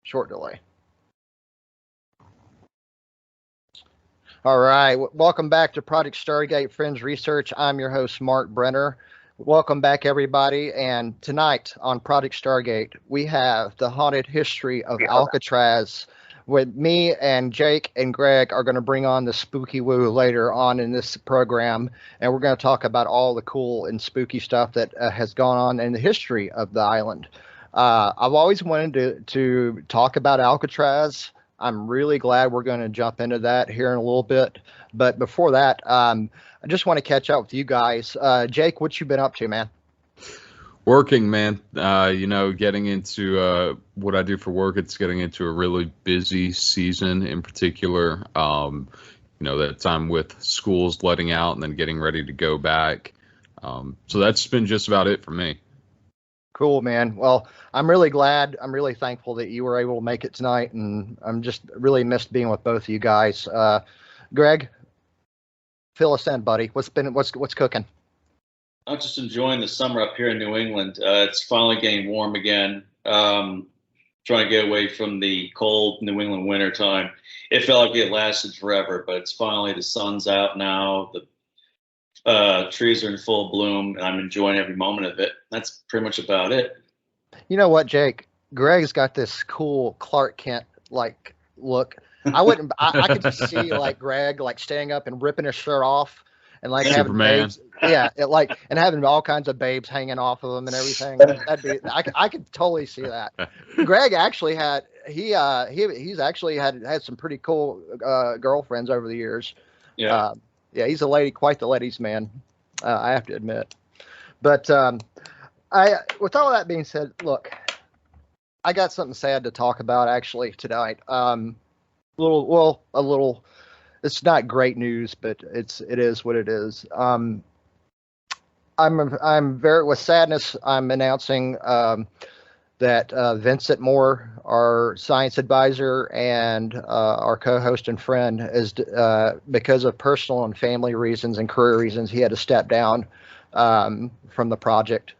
short delay. All right. Welcome back to Project Stargate Friends Research. I'm your host, Mark Brenner. Welcome back, everybody. And tonight on Project Stargate, we have the haunted history of Alcatraz. With me and Jake and Greg are going to bring on the spooky woo later on in this program, and we're going to talk about all the cool and spooky stuff that has gone on in the history of the island. I've always wanted to talk about Alcatraz. I'm really glad we're going to jump into that here in a little bit. But before that, I just want to catch up with you guys. Jake, what you been up to, man? Working, man. Getting into what I do for work, it's getting into a really busy season in particular. That time with schools letting out and then getting ready to go back. So that's been just about it for me. Cool, man. Well, I'm really glad. I'm really thankful that you were able to make it tonight, and I'm just really missed being with both of you guys. Greg, fill us in, buddy. What's cooking? I'm just enjoying the summer up here in New England. It's finally getting warm again. Trying to get away from the cold New England winter time. It felt like it lasted forever, but it's finally, the sun's out now. The trees are in full bloom, and I'm enjoying every moment of it. That's pretty much about it. You know what, Jake? Greg's got this cool Clark Kent like look. I could just see like Greg like standing up and ripping his shirt off and like Superman. having babes, and having all kinds of babes hanging off of him and everything. I could totally see that. Greg actually he's actually had some pretty cool girlfriends over the years. Yeah. Yeah, he's quite the ladies' man, I have to admit. But with all that being said, look, I got something sad to talk about actually tonight. A little. It's not great news, but it is what it is. I'm very with sadness. I'm announcing that Vincent Moore, our science advisor and our co-host and friend, is because of personal and family reasons and career reasons, he had to step down from the project.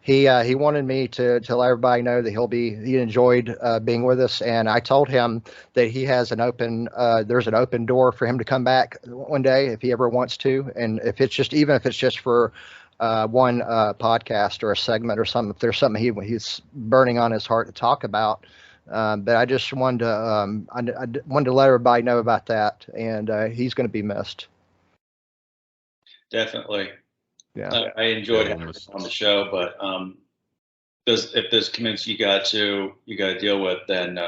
He wanted me to let everybody know that he enjoyed being with us, and I told him that he has there's an open door for him to come back one day if he ever wants to, and if it's just for one podcast or a segment or something, if there's something he's burning on his heart to talk about. But I just wanted to let everybody know about that, and he's going to be missed. Definitely. Yeah. I enjoyed having him on the show, but if there's commitments you got to deal with, then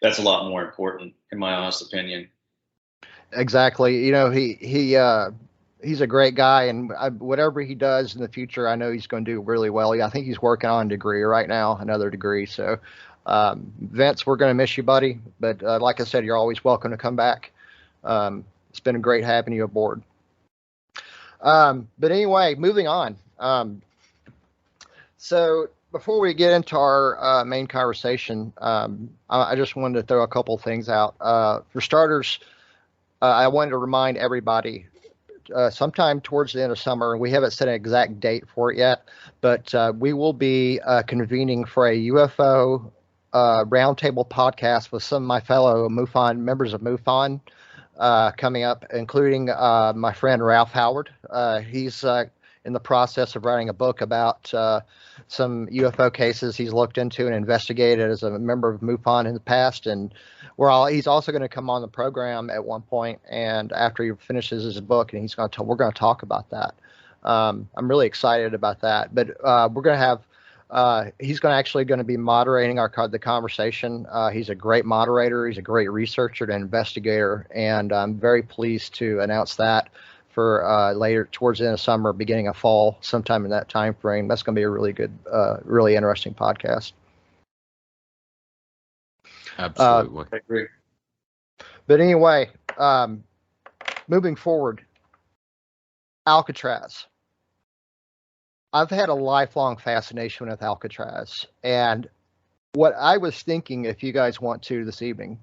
that's a lot more important, in my honest opinion. Exactly. He's a great guy, and whatever he does in the future, I know he's going to do really well. I think he's working on a degree right now, another degree. So, Vince, we're going to miss you, buddy. But like I said, you're always welcome to come back. It's been great having you aboard. But anyway, moving on. So before we get into our main conversation, I just wanted to throw a couple things out. For starters, I wanted to remind everybody, sometime towards the end of summer, we haven't set an exact date for it yet, but we will be convening for a UFO roundtable podcast with some of my fellow MUFON members of MUFON coming up, including my friend Ralph Howard. He's in the process of writing a book about some UFO cases he's looked into and investigated as a member of MUFON in the past, and he's also going to come on the program at one point, and after he finishes his book, and we're going to talk about that. I'm really excited about that, but we're going to have he's actually going to be moderating the conversation. He's a great moderator. He's a great researcher and investigator, and I'm very pleased to announce that for later towards the end of summer, beginning of fall, sometime in that time frame. That's going to be a really good, really interesting podcast. Absolutely. I agree. But anyway, moving forward, Alcatraz. I've had a lifelong fascination with Alcatraz, and what I was thinking, if you guys want to this evening,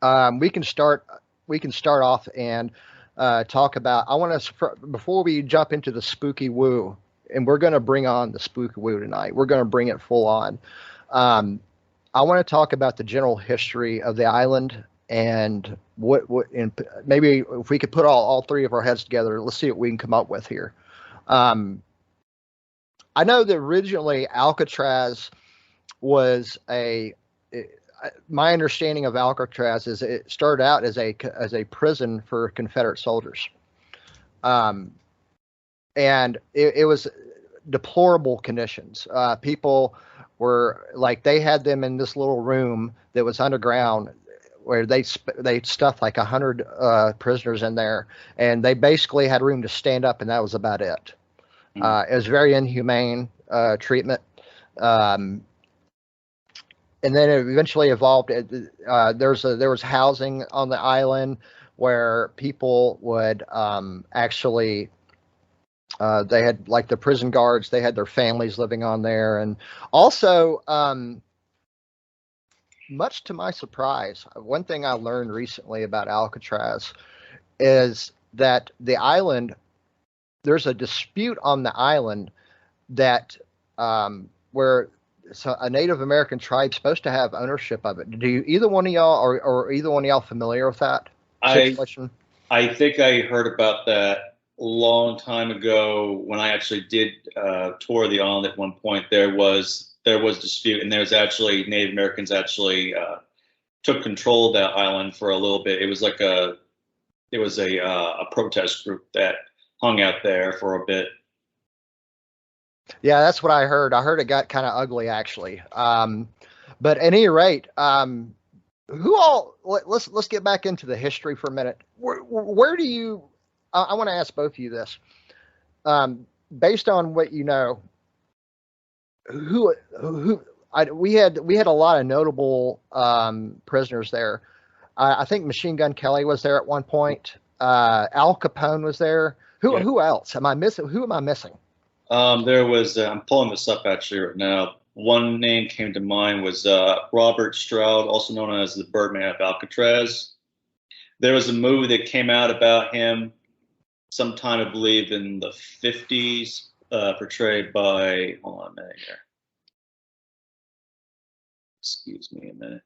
we can start off and talk about. I want to, before we jump into the spooky woo, and we're going to bring on the spooky woo tonight. We're going to bring it full on. I want to talk about the general history of the island and and maybe if we could put all three of our heads together, let's see what we can come up with here. I know that originally Alcatraz was my understanding of Alcatraz is it started out as a prison for Confederate soldiers. And it was deplorable conditions. People were like, they had them in this little room that was underground where they stuffed like 100 prisoners in there, and they basically had room to stand up, and that was about it. It was very inhumane treatment. And then it eventually evolved. There was housing on the island where people would actually they had, like, the prison guards, they had their families living on there. And also, much to my surprise, one thing I learned recently about Alcatraz is that the island, there's a dispute on the island that where a Native American tribe's supposed to have ownership of it. Do you, either one of y'all, or either one of y'all familiar with that situation? I think I heard about that a long time ago when I actually did tour the island at one point. There was dispute, and there's actually Native Americans actually took control of that island for a little bit. It was like a protest group that hung out there for a bit. Yeah, that's what I heard. I heard it got kind of ugly, actually. But at any rate, let's get back into the history for a minute. Where do you? I want to ask both of you this. Based on what you know, we had a lot of notable prisoners there. I think Machine Gun Kelly was there at one point. Al Capone was there. Who else? Am I missing? Who am I missing? There was, I'm pulling this up actually right now. One name came to mind was Robert Stroud, also known as the Birdman of Alcatraz. There was a movie that came out about him sometime, I believe, in the 50s, portrayed by, hold on a minute here. Excuse me a minute.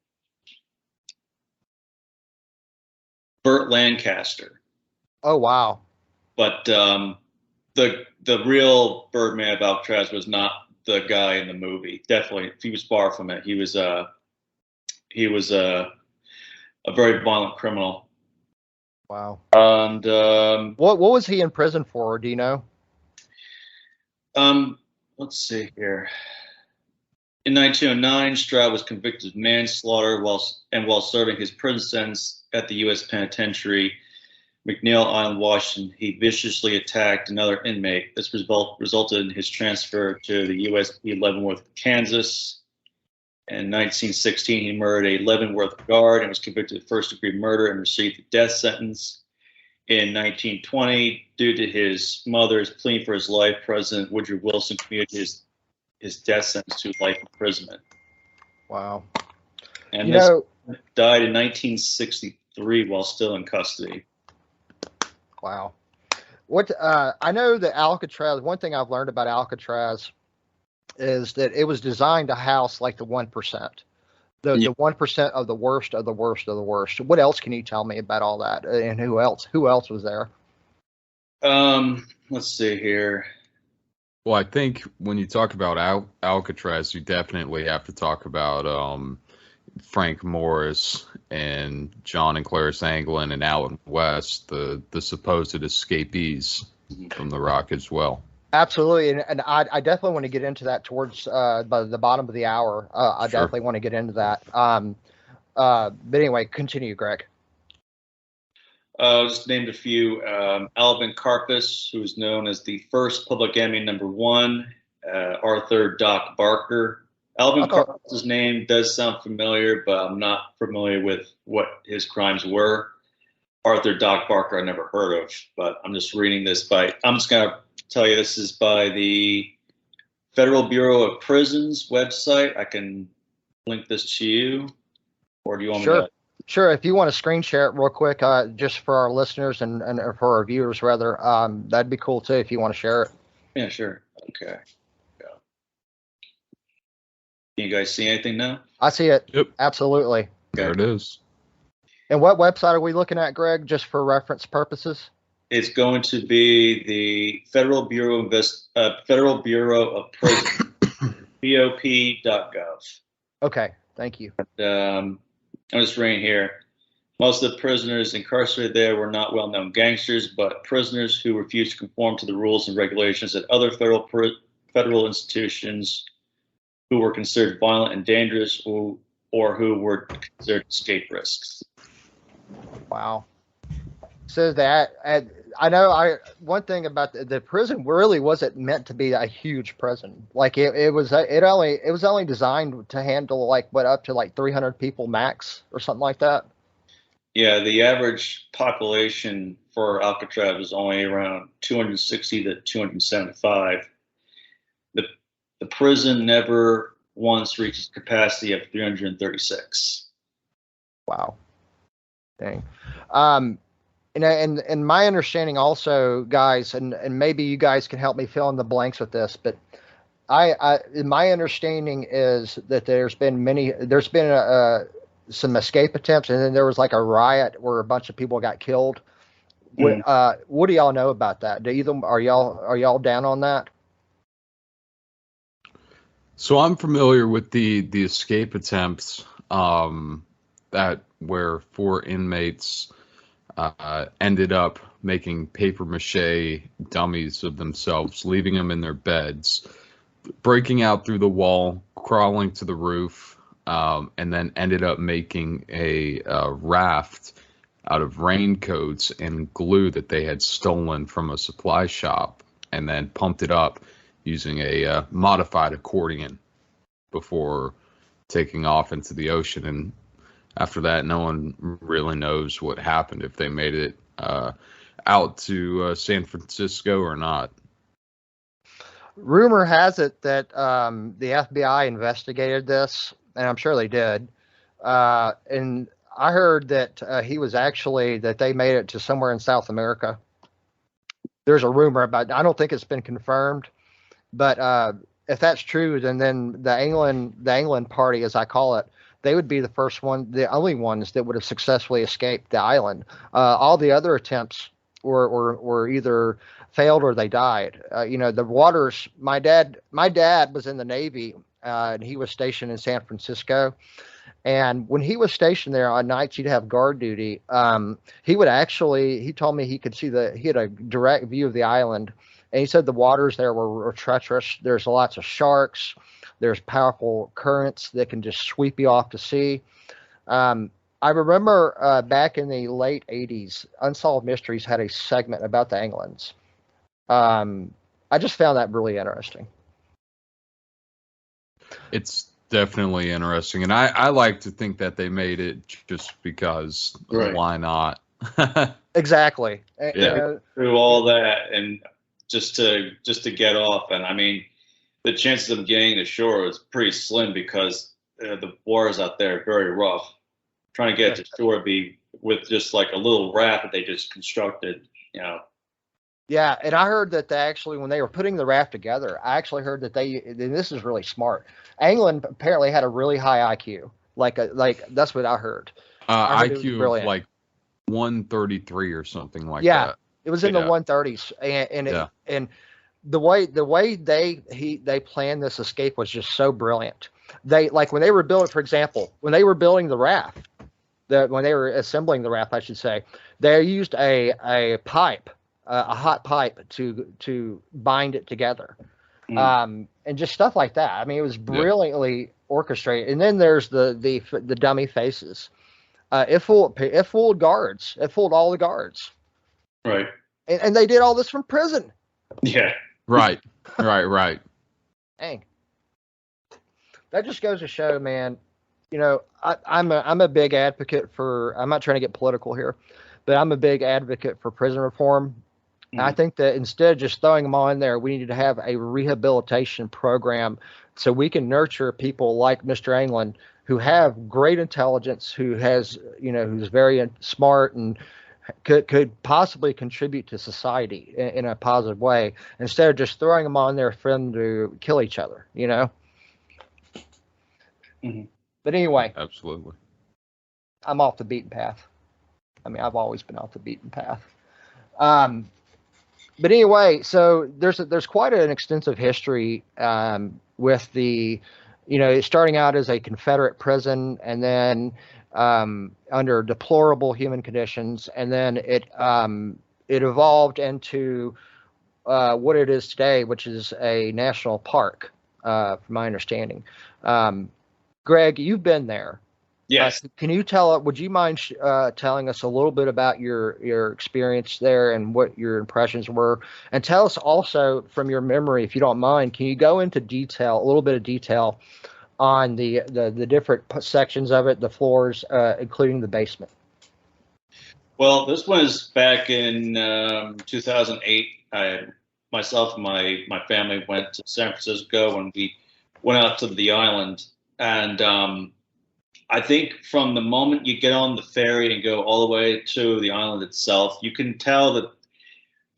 Burt Lancaster. Oh, wow. But the real Birdman of Alcatraz was not the guy in the movie. Definitely, he was far from it. He was a very violent criminal. Wow. And what was he in prison for? Do you know? Let's see here. In 1909, Stroud was convicted of manslaughter while serving his prison sentence at the U.S. Penitentiary, McNeil Island, Washington. He viciously attacked another inmate. This resulted in his transfer to the USP Leavenworth, Kansas. In 1916, he murdered a Leavenworth guard and was convicted of first-degree murder and received a death sentence. In 1920, due to his mother's plea for his life, President Woodrow Wilson commuted his death sentence to life imprisonment. Wow. And this died in 1963 while still in custody. Wow. What I know that Alcatraz, one thing I've learned about Alcatraz is that it was designed to house like the 1%. The 1% of the worst of the worst of the worst. What else can you tell me about all that? And who else was there? Let's see here. Well, I think when you talk about Alcatraz, you definitely have to talk about Frank Morris and John and Clarice Anglin and Alan West, the supposed escapees from the Rock as well. Absolutely, and I definitely want to get into that towards the bottom of the hour. I Sure. definitely want to get into that. But anyway, continue, Greg. Just named a few. Alvin Karpus, who is known as the first Public Enemy #1. Arthur Doc Barker. Alvin Karpus' name does sound familiar, but I'm not familiar with what his crimes were. Arthur Doc Barker I never heard of, but I'm just reading this I'm just going to tell you this is by the Federal Bureau of Prisons website. I can link this to you, or do you want me to? Sure. If you want to screen share it real quick, just for our listeners and for our viewers, rather, that'd be cool too if you want to share it. Yeah, sure. Okay. Can you guys see anything now? I see it. Yep. Absolutely. There it is. And what website are we looking at, Greg, just for reference purposes? It's going to be the Federal Bureau of Prisons, BOP.gov. Okay, thank you. I'm just reading here. Most of the prisoners incarcerated there were not well-known gangsters, but prisoners who refused to conform to the rules and regulations at other federal institutions, who were considered violent and dangerous, or who were considered escape risks. Wow. So that I know one thing about the prison really wasn't meant to be a huge prison. Like it was only designed to handle like up to like 300 people max or something like that. Yeah, the average population for Alcatraz is only around 260 to 275. The prison never once reached capacity of 336. Wow. Dang. And my understanding also, guys, and maybe you guys can help me fill in the blanks with this, but my understanding is that there's been some escape attempts, and then there was like a riot where a bunch of people got killed. What do y'all know about that? Are y'all down on that? So I'm familiar with the escape attempts that where 4 inmates ended up making paper mache dummies of themselves, leaving them in their beds, breaking out through the wall, crawling to the roof, and then ended up making a raft out of raincoats and glue that they had stolen from a supply shop, and then pumped it up using a modified accordion before taking off into the ocean. And after that, no one really knows what happened, if they made it out to San Francisco or not. Rumor has it that the FBI investigated this, and I'm sure they did. And I heard that that they made it to somewhere in South America. There's a rumor about it. I don't think it's been confirmed, but if that's true, then the England party, as I call it, they would be the only ones that would have successfully escaped the island. All the other attempts were either failed or they died. The waters. My dad was in the Navy, and he was stationed in San Francisco. And when he was stationed there on nights, he'd have guard duty. He told me he had a direct view of the island, and he said the waters there were treacherous. There's lots of sharks. There's powerful currents that can just sweep you off to sea. I remember back in the late 80s, Unsolved Mysteries had a segment about the Englands. I just found that really interesting. It's definitely interesting, and I like to think that they made it just because. Right. Why not? Exactly. Yeah. Through all that and just to get off, and I mean, the chances of them getting to shore is pretty slim because the waters out there are very rough. Trying to get to shore would be with just like a little raft that they just constructed, Yeah, and I heard that when they were putting the raft together, I actually heard that and this is really smart. England apparently had a really high IQ. Like that's what I heard. IQ of like 133 or something like that. Yeah, it was in the 130s, and the way they planned this escape was just so brilliant. They when they were building, for example, when they were building the raft, when they were assembling the raft, I should say, they used a pipe. A hot pipe to bind it together, and just stuff like that. I mean, it was brilliantly orchestrated. And then there's the dummy faces. It fooled guards. It fooled all the guards. Right. And they did all this from prison. Yeah. Right. Dang. That just goes to show, man. I'm a big advocate for. I'm not trying to get political here, but I'm a big advocate for prison reform. I think that instead of just throwing them all in there, we need to have a rehabilitation program so we can nurture people like Mr. England who have great intelligence, who's very smart and could possibly contribute to society in a positive way, instead of just throwing them on there for them to kill each other, But anyway, Absolutely. I'm off the beaten path. I mean, I've always been off the beaten path. But anyway, so there's quite an extensive history with the, starting out as a Confederate prison, and then under deplorable human conditions, and then it evolved into what it is today, which is a national park, from my understanding. Greg, you've been there. Yes. Can you would you mind telling us a little bit about your experience there and what your impressions were? And tell us also from your memory, if you don't mind, can you go into a little bit of detail on the different sections of it, the floors, including the basement? Well, this was back in 2008. Myself and my family went to San Francisco, and we went out to the island. And I think from the moment you get on the ferry and go all the way to the island itself, you can tell that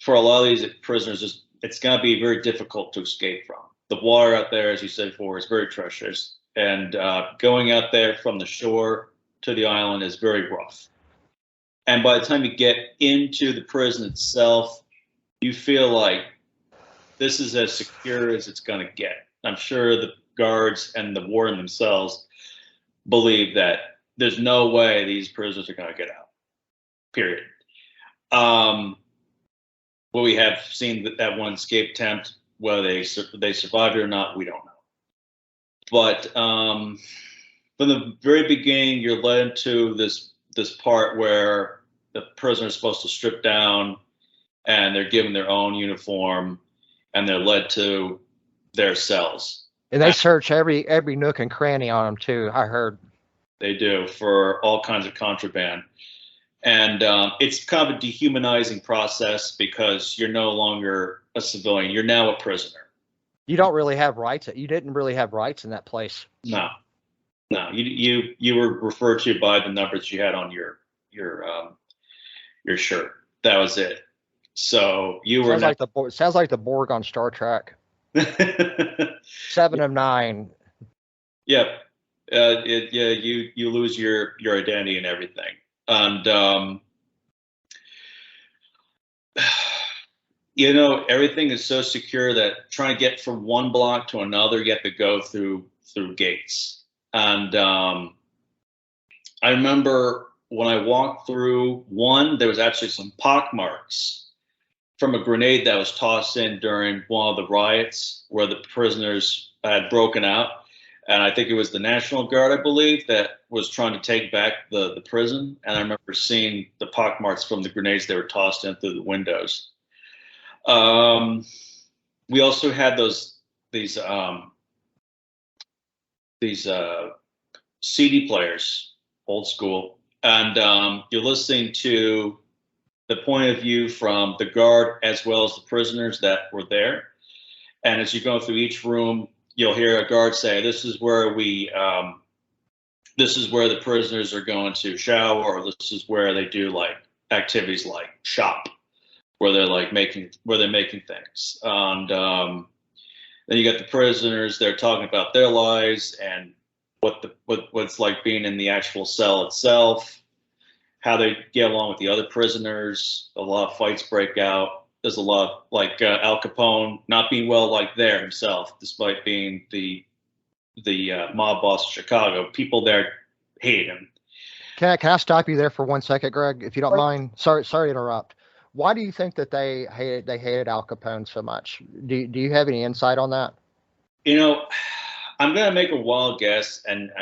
for a lot of these prisoners, it's going to be very difficult to escape from. The water out there, as you said before, is very treacherous. And going out there from the shore to the island is very rough. And by the time you get into the prison itself, you feel like this is as secure as it's going to get. I'm sure the guards and the warden themselves believe that there's no way these prisoners are going to get out, period. Well, we have seen that one escape attempt, whether they survived it or not, we don't know. But from the very beginning, you're led into this part where the prisoner is supposed to strip down, and they're given their own uniform, and they're led to their cells. And they search every nook and cranny on them too, I heard. They do, for all kinds of contraband. And it's kind of a dehumanizing process because you're no longer a civilian. You're now a prisoner. You don't really have rights. You didn't really have rights in that place. No. You were referred to by the numbers you had on your shirt. That was it. So you were sounds like the Borg on Star Trek. 7 of 9. Yep. You lose your identity and everything. And everything is so secure that trying to get from one block to another, you have to go through gates. And I remember when I walked through one, there was actually some pock marks from a grenade that was tossed in during one of the riots where the prisoners had broken out. And I think it was the National Guard, I believe, that was trying to take back the prison. And I remember seeing the pock marks from the grenades that were tossed in through the windows. We also had these CD players, old school, and you're listening to the point of view from the guard as well as the prisoners that were there. And as you go through each room, you'll hear a guard say, "This is where the prisoners are going to shower, or this is where they do like activities like shop, where they're making things." And then you got the prisoners, they're talking about their lives and what's like being in the actual cell itself, how they get along with the other prisoners. A lot of fights break out. There's a lot like Al Capone not being well liked there himself, despite being the mob boss of Chicago. People there hate him. Can I stop you there for 1 second, Greg, if you don't mind? Sorry to interrupt. Why do you think that they hated Al Capone so much? Do you have any insight on that? I'm going to make a wild guess, and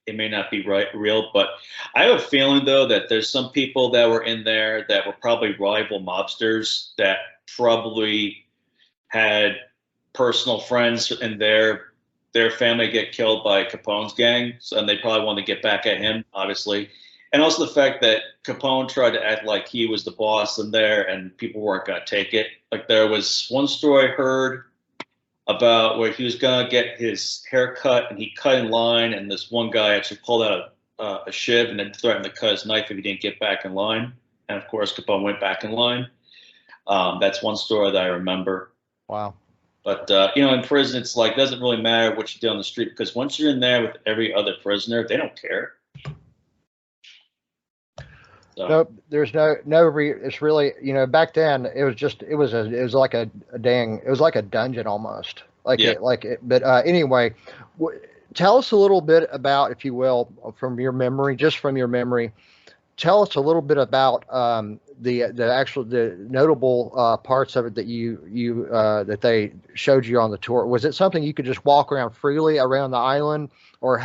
it may not be real, but I have a feeling, though, that there's some people that were in there that were probably rival mobsters that probably had personal friends in their family get killed by Capone's gang, and they probably wanted to get back at him, obviously. And also the fact that Capone tried to act like he was the boss in there, and people weren't going to take it. Like, there was one story I heard about where he was going to get his hair cut, and he cut in line, and this one guy actually pulled out a shiv and then threatened to cut his knife if he didn't get back in line. And of course, Capone went back in line. That's one story that I remember. Wow. But in prison, it's like doesn't really matter what you do on the street because once you're in there with every other prisoner, they don't care. So. Nope, there's it's really, back then it was like a dungeon almost, Yeah. but anyway, tell us a little bit about, if you will, from your memory, tell us a little bit about the notable parts of it that they showed you on the tour. Was it something you could just walk around freely around the island, or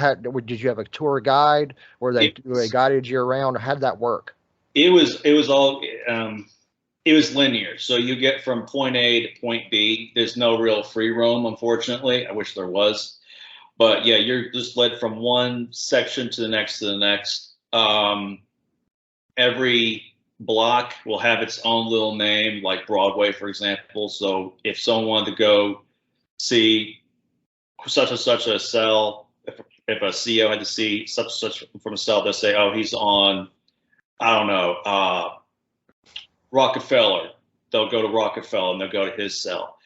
did you have a tour guide where they guided you around, or how did that work? It was all it was linear. So you get from point A to point B. There's no real free roam, unfortunately. I wish there was. But yeah, you're just led from one section to the next to the next. Every block will have its own little name, like Broadway, for example. So if someone wanted to go see such and such a cell, if a CO had to see such and such from a cell, they'll say, oh, he's on, I don't know, Rockefeller. They'll go to Rockefeller and they'll go to his cell.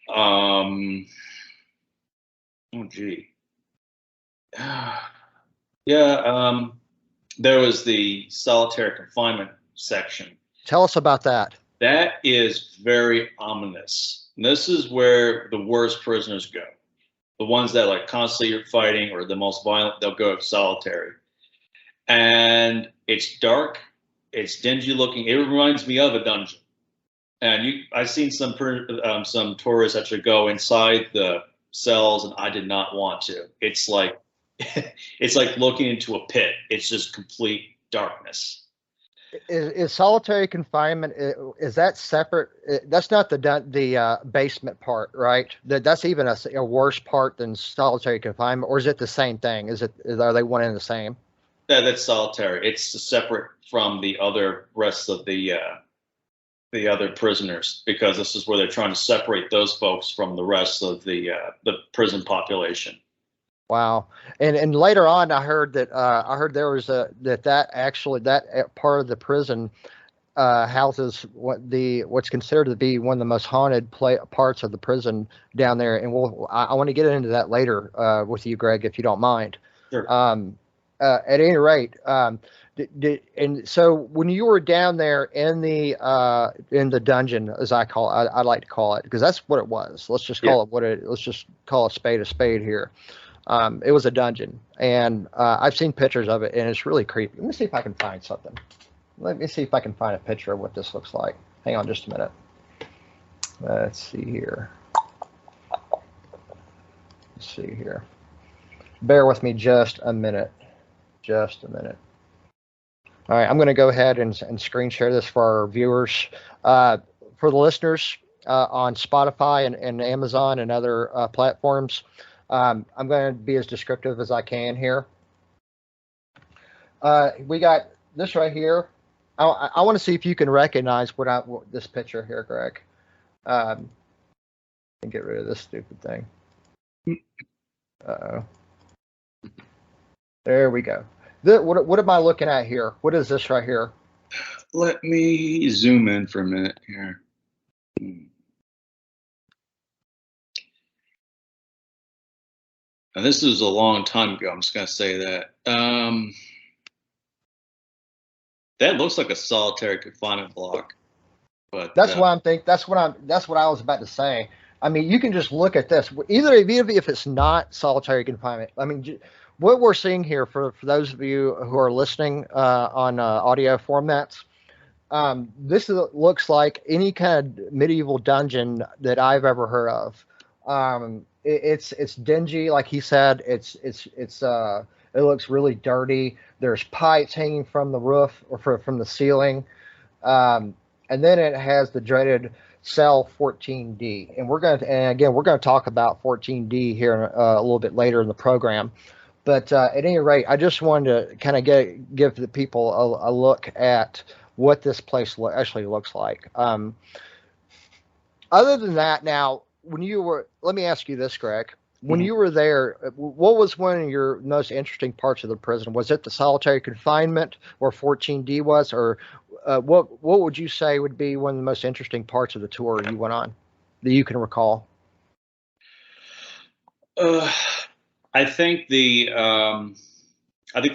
Oh, gee. Yeah. There was the solitary confinement section. Tell us about that. That is very ominous. And this is where the worst prisoners go. The ones that like constantly are fighting or the most violent, they'll go solitary. And it's dark. It's dingy looking. It reminds me of a dungeon. And I've seen some tourists actually go inside the cells, and I did not want to. It's like looking into a pit. It's just complete darkness. Is solitary confinement, is that separate? That's not the basement part, right? That's even a worse part than solitary confinement, or is it the same thing? Are they one and the same? That's solitary. It's separate from the rest of the other prisoners, because this is where they're trying to separate those folks from the rest of the prison population. Wow. And later on, I heard there was that part of the prison houses what's considered to be one of the most haunted parts of the prison down there. And I want to get into that later with you, Greg, if you don't mind. Sure. At any rate, and so when you were down there in the dungeon, as I like to call it, because that's what it was. Let's just call let's just call a spade here. It was a dungeon, and I've seen pictures of it, and it's really creepy. Let me see if I can find something. Let me see if I can find a picture of what this looks like. Hang on just a minute. Let's see here. Bear with me just a minute. All right, I'm going to go ahead and screen share this for our viewers. For the listeners on Spotify and Amazon and other platforms, I'm going to be as descriptive as I can here. We got this right here. I want to see if you can recognize this picture here, Greg. And get rid of this stupid thing. Uh-oh. There we go. What am I looking at here? What is this right here? Let me zoom in for a minute here. And this is a long time ago. I'm just going to say that. That looks like a solitary confinement block. But that's what I'm thinking. That's what I was about to say. I mean, you can just look at this. Even if it's not solitary confinement, I mean, what we're seeing here for those of you who are listening on audio formats, this looks like any kind of medieval dungeon that I've ever heard of. It's dingy, like he said. It looks really dirty. There's pipes hanging from the roof or from the ceiling, and then it has the dreaded cell 14D. And we're going to talk about 14D here a little bit later in the program. But at any rate, I just wanted to kind of give the people a look at what this place actually looks like. Other than that, now, let me ask you this, Greg. When you were there, what was one of your most interesting parts of the prison? Was it the solitary confinement where 14D was, or what would you say would be one of the most interesting parts of the tour you went on that you can recall? I think the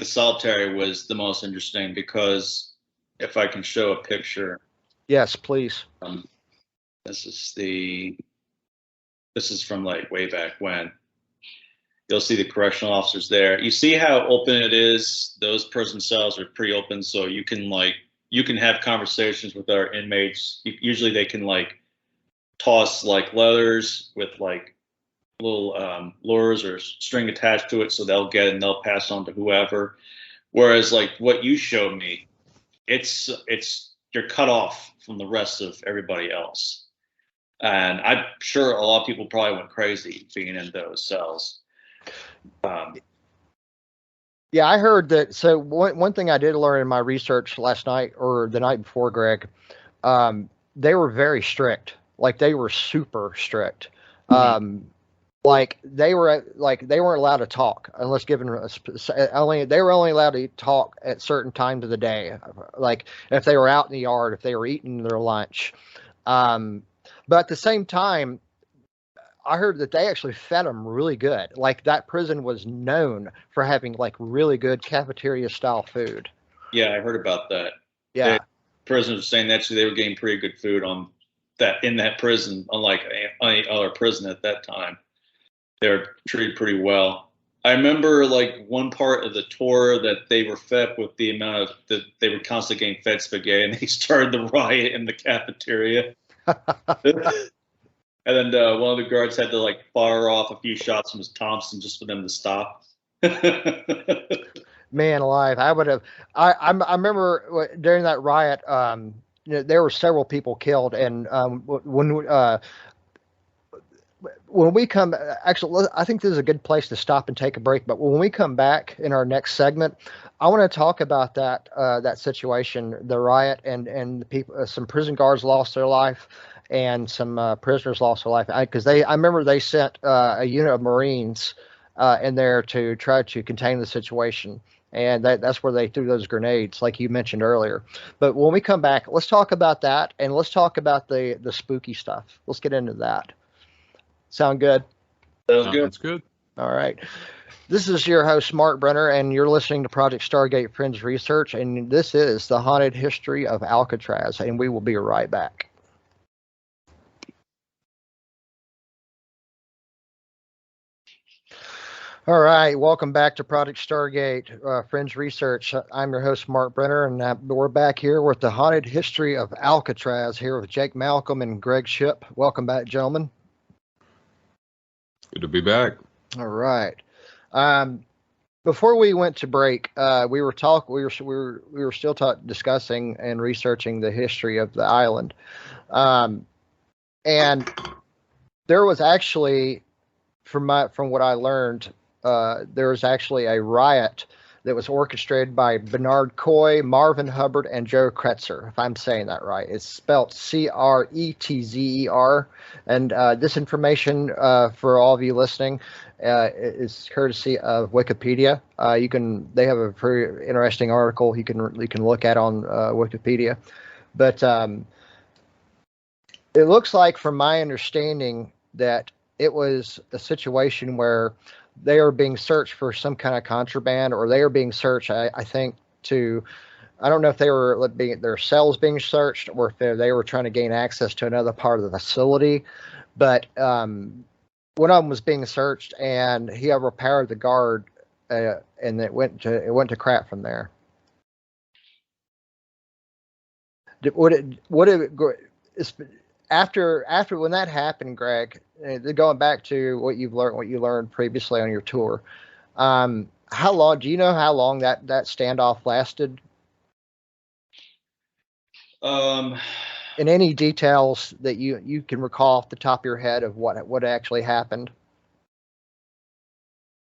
solitary was the most interesting because if I can show a picture, Yes, please. this is from like way back when. You'll see the correctional officers there. You see how open it is. Those prison cells are pretty open, so you can have conversations with our inmates. Usually they can like toss like leathers with like little lures or string attached to it, so they'll get it and they'll pass on to whoever. Whereas like what you showed me, it's you're cut off from the rest of everybody else, and I'm sure a lot of people probably went crazy being in those cells. Yeah, I heard that. So one thing I did learn in my research last night or the night before, Greg, they were very strict. Like they were super strict. Like they weren't allowed to talk unless given they were only allowed to talk at certain times of the day, like if they were out in the yard, if they were eating their lunch. But at the same time, I heard that they actually fed them really good. Like that prison was known for having like really good cafeteria style food. Yeah, I heard about that. Yeah. Prisoners were saying actually they were getting pretty good food in that prison, unlike any other prison at that time. They were treated pretty well. I remember like one part of the tour that they were fed with the amount of that they were constantly getting fed spaghetti, and they started the riot in the cafeteria. And then one of the guards had to like fire off a few shots from his Thompson just for them to stop. Man alive, I would have. I remember during that riot, there were several people killed, and when we come, actually, I think this is a good place to stop and take a break. But when we come back in our next segment, I want to talk about that situation, the riot, and the people. Some prison guards lost their life, and some prisoners lost their life. Because I remember they sent a unit of Marines in there to try to contain the situation. And that's where they threw those grenades, like you mentioned earlier. But when we come back, let's talk about that, and let's talk about the spooky stuff. Let's get into that. Sound good? Sounds good. All right. This is your host, Mark Brenner, and you're listening to Project Stargate Fringe Research, and this is the haunted history of Alcatraz, and we will be right back. All right, welcome back to Project Stargate Fringe Research. I'm your host, Mark Brenner, and we're back here with the haunted history of Alcatraz here with Jake Malcolm and Greg Ship. Welcome back, gentlemen. Good to be back. All right. Before we went to break, we were still discussing and researching the history of the island, and there was actually, from what I learned, there was actually a riot that was orchestrated by Bernard Coy, Marvin Hubbard, and Joe Kretzer, if I'm saying that right. It's spelled Cretzer. And this information, for all of you listening, is courtesy of Wikipedia. They have a very interesting article you can look at on Wikipedia. But it looks like, from my understanding, that it was a situation where they are being searched for some kind of contraband, or they are being searched, I think, I don't know if they were their cells being searched, or if they were trying to gain access to another part of the facility. But one of them was being searched, and he overpowered the guard, and it went to crap from there. After when that happened, Greg, going back to what you learned previously on your tour, how long do you know how long that standoff lasted? In any details that you can recall off the top of your head of what actually happened?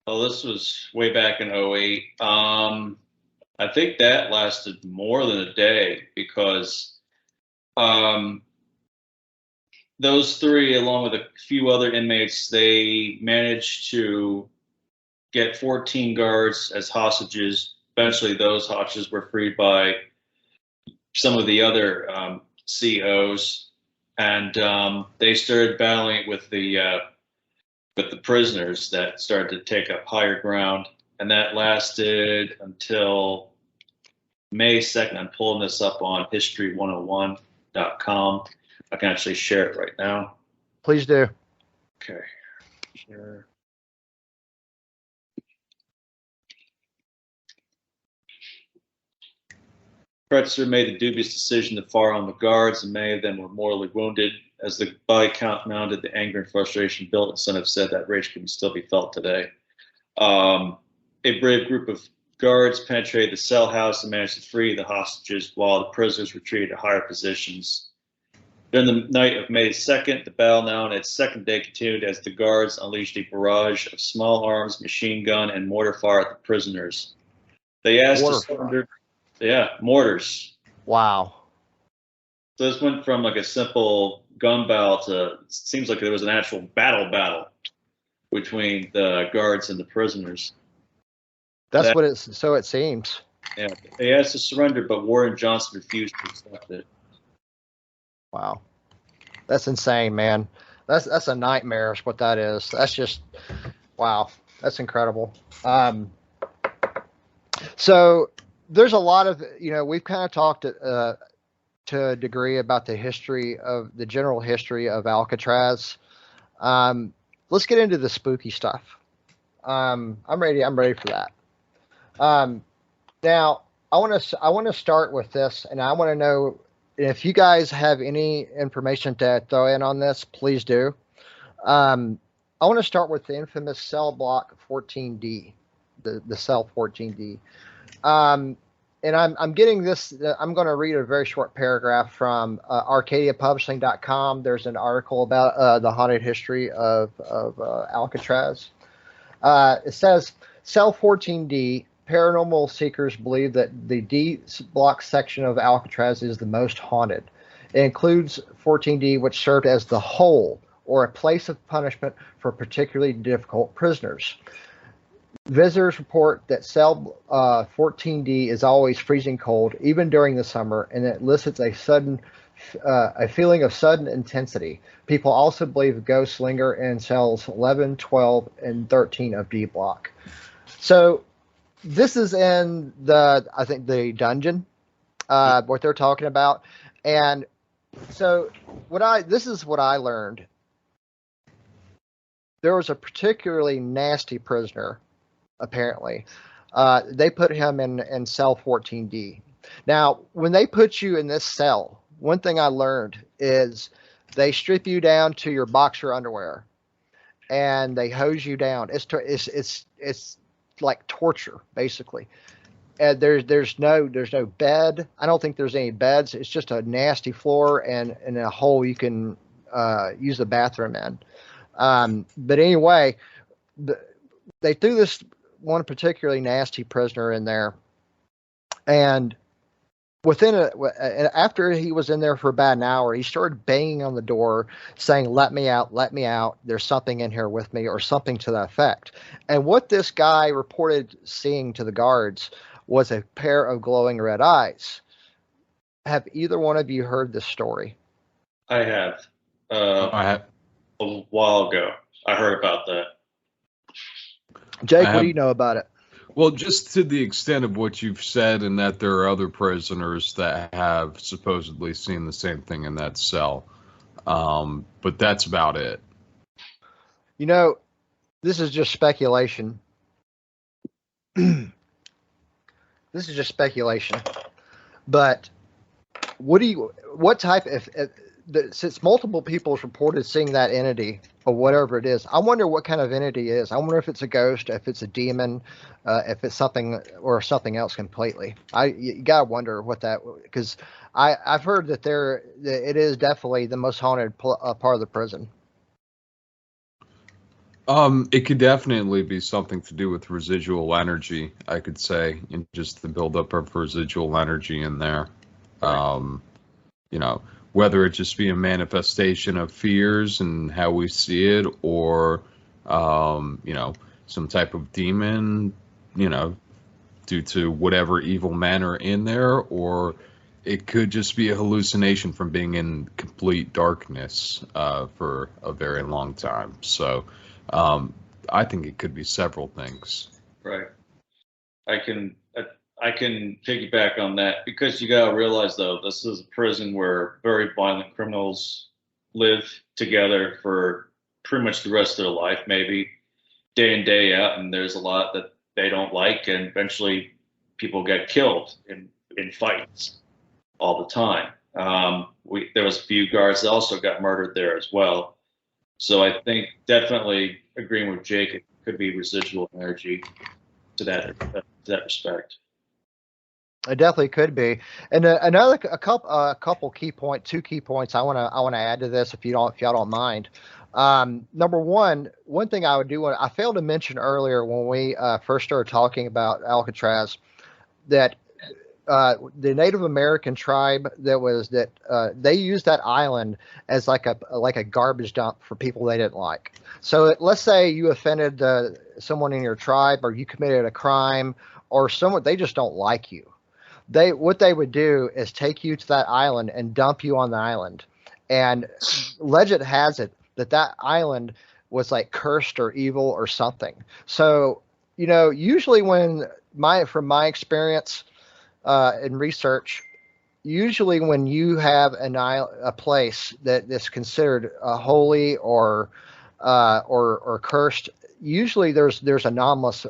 Well, this was way back in 2008. I think that lasted more than a day because those three, along with a few other inmates, they managed to get 14 guards as hostages. Eventually, those hostages were freed by some of the other COs, and they started battling with the with the prisoners that started to take up higher ground. And that lasted until May 2nd. I'm pulling this up on history101.com. I can actually share it right now. Please do. Okay. Share. Kretzer made the dubious decision to fire on the guards, and many of them were mortally wounded. As the body count mounted, the anger and frustration built, and some have said that rage can still be felt today. A brave group of guards penetrated the cell house and managed to free the hostages while the prisoners retreated to higher positions. During the night of May 2nd, the battle now in its second day continued as the guards unleashed a barrage of small arms, machine gun, and mortar fire at the prisoners. They asked to surrender. Yeah, mortars. Wow. So this went from like a simple gun battle to, it seems like there was an actual battle between the guards and the prisoners. That's what it's, so it seems. Yeah, they asked to surrender, but Warren Johnson refused to accept it. Wow. That's insane, man. That's a nightmare is what that is. That's just, wow. That's incredible. So there's a lot of, we've kind of talked to a degree about the general history of Alcatraz. Let's get into the spooky stuff. I'm ready for that. Now I want to start with this, and I want to know if you guys have any information to throw in on this, please do. I want to start with the infamous cell block 14D, the cell 14D. And I'm getting this. I'm going to read a very short paragraph from ArcadiaPublishing.com. There's an article about the haunted history of Alcatraz. It says, Cell 14D, paranormal seekers believe that the D block section of Alcatraz is the most haunted. It includes 14D, which served as the hole, or a place of punishment for particularly difficult prisoners. Visitors report that cell 14D is always freezing cold, even during the summer, and it elicits a feeling of sudden intensity. People also believe ghosts linger in cells 11, 12, and 13 of D block. So this is in I think the dungeon, what they're talking about. And so this is what I learned. There was a particularly nasty prisoner, apparently. They put him in cell 14D. Now, when they put you in this cell, one thing I learned is they strip you down to your boxer underwear, and they hose you down. It's like torture, basically. And there's no bed. I don't think there's any beds. It's just a nasty floor and a hole you can use the bathroom in. But anyway, they threw this one particularly nasty prisoner in there, and after he was in there for about an hour, he started banging on the door saying, let me out, there's something in here with me, or something to that effect. And what this guy reported seeing to the guards was a pair of glowing red eyes. Have either one of you heard this story? I have. A while ago, I heard about that. Jake, what do you know about it? Well, just to the extent of what you've said, and that there are other prisoners that have supposedly seen the same thing in that cell. But that's about it. This is just speculation. But what type of, since multiple people have reported seeing that entity or whatever it is, I wonder what kind of entity it is. I wonder if it's a ghost, if it's a demon, if it's something or something else completely. You gotta wonder what that, because I've heard that it is definitely the most haunted part of the prison. It could definitely be something to do with residual energy, I could say, and just the buildup of residual energy in there. Right. Whether it just be a manifestation of fears and how we see it, or, some type of demon, due to whatever evil men are in there, or it could just be a hallucination from being in complete darkness for a very long time. So I think it could be several things. Right. I can piggyback on that because you got to realize though this is a prison where very violent criminals live together for pretty much the rest of their life, maybe day in day out, and there's a lot that they don't like, and eventually people get killed in fights all the time. There was a few guards that also got murdered there as well. So I think definitely agreeing with Jake, it could be residual energy to that respect. It definitely could be. And a couple key point, 2 key points I want to add to this if y'all don't mind. Number one thing I would do, I failed to mention earlier when we first started talking about Alcatraz, that the Native American tribe they used that island as like a garbage dump for people they didn't like. So let's say you offended someone in your tribe, or you committed a crime, or someone they just don't like you. What they would do is take you to that island and dump you on the island. And legend has it that island was like cursed or evil or something. So, usually from my experience in research, usually when you have a place that is considered holy or cursed, usually there's anomalous